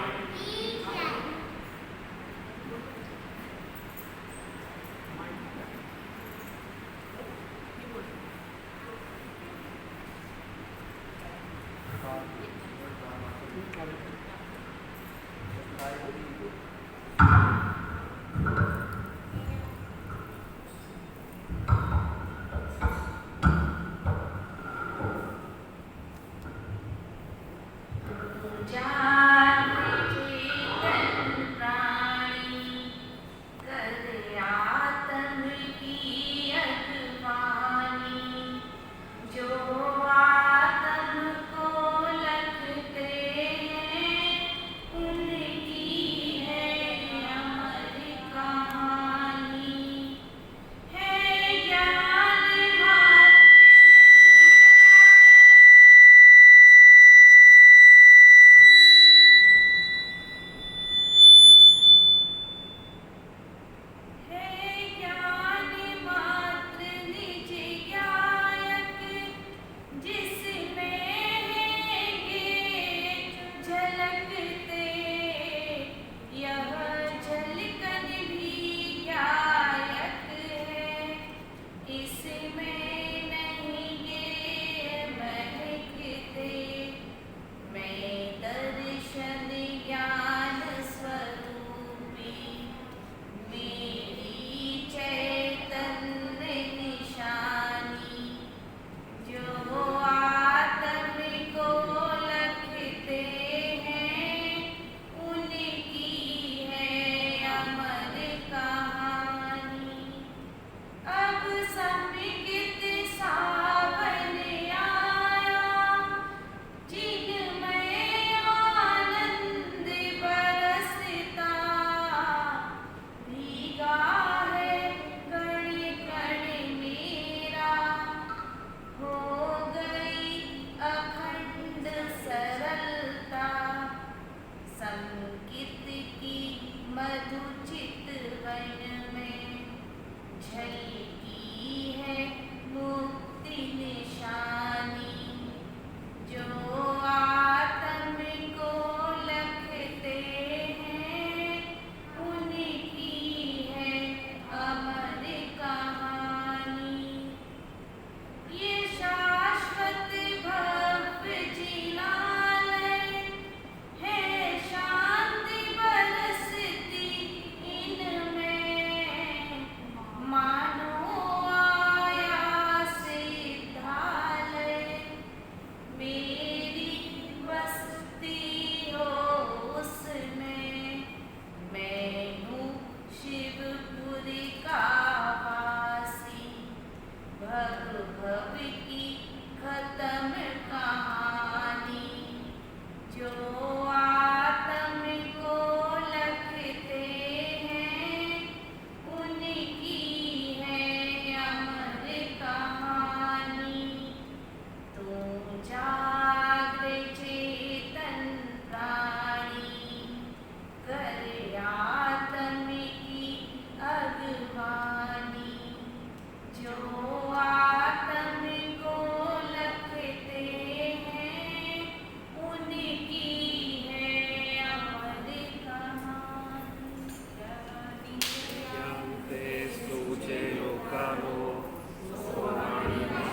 Hari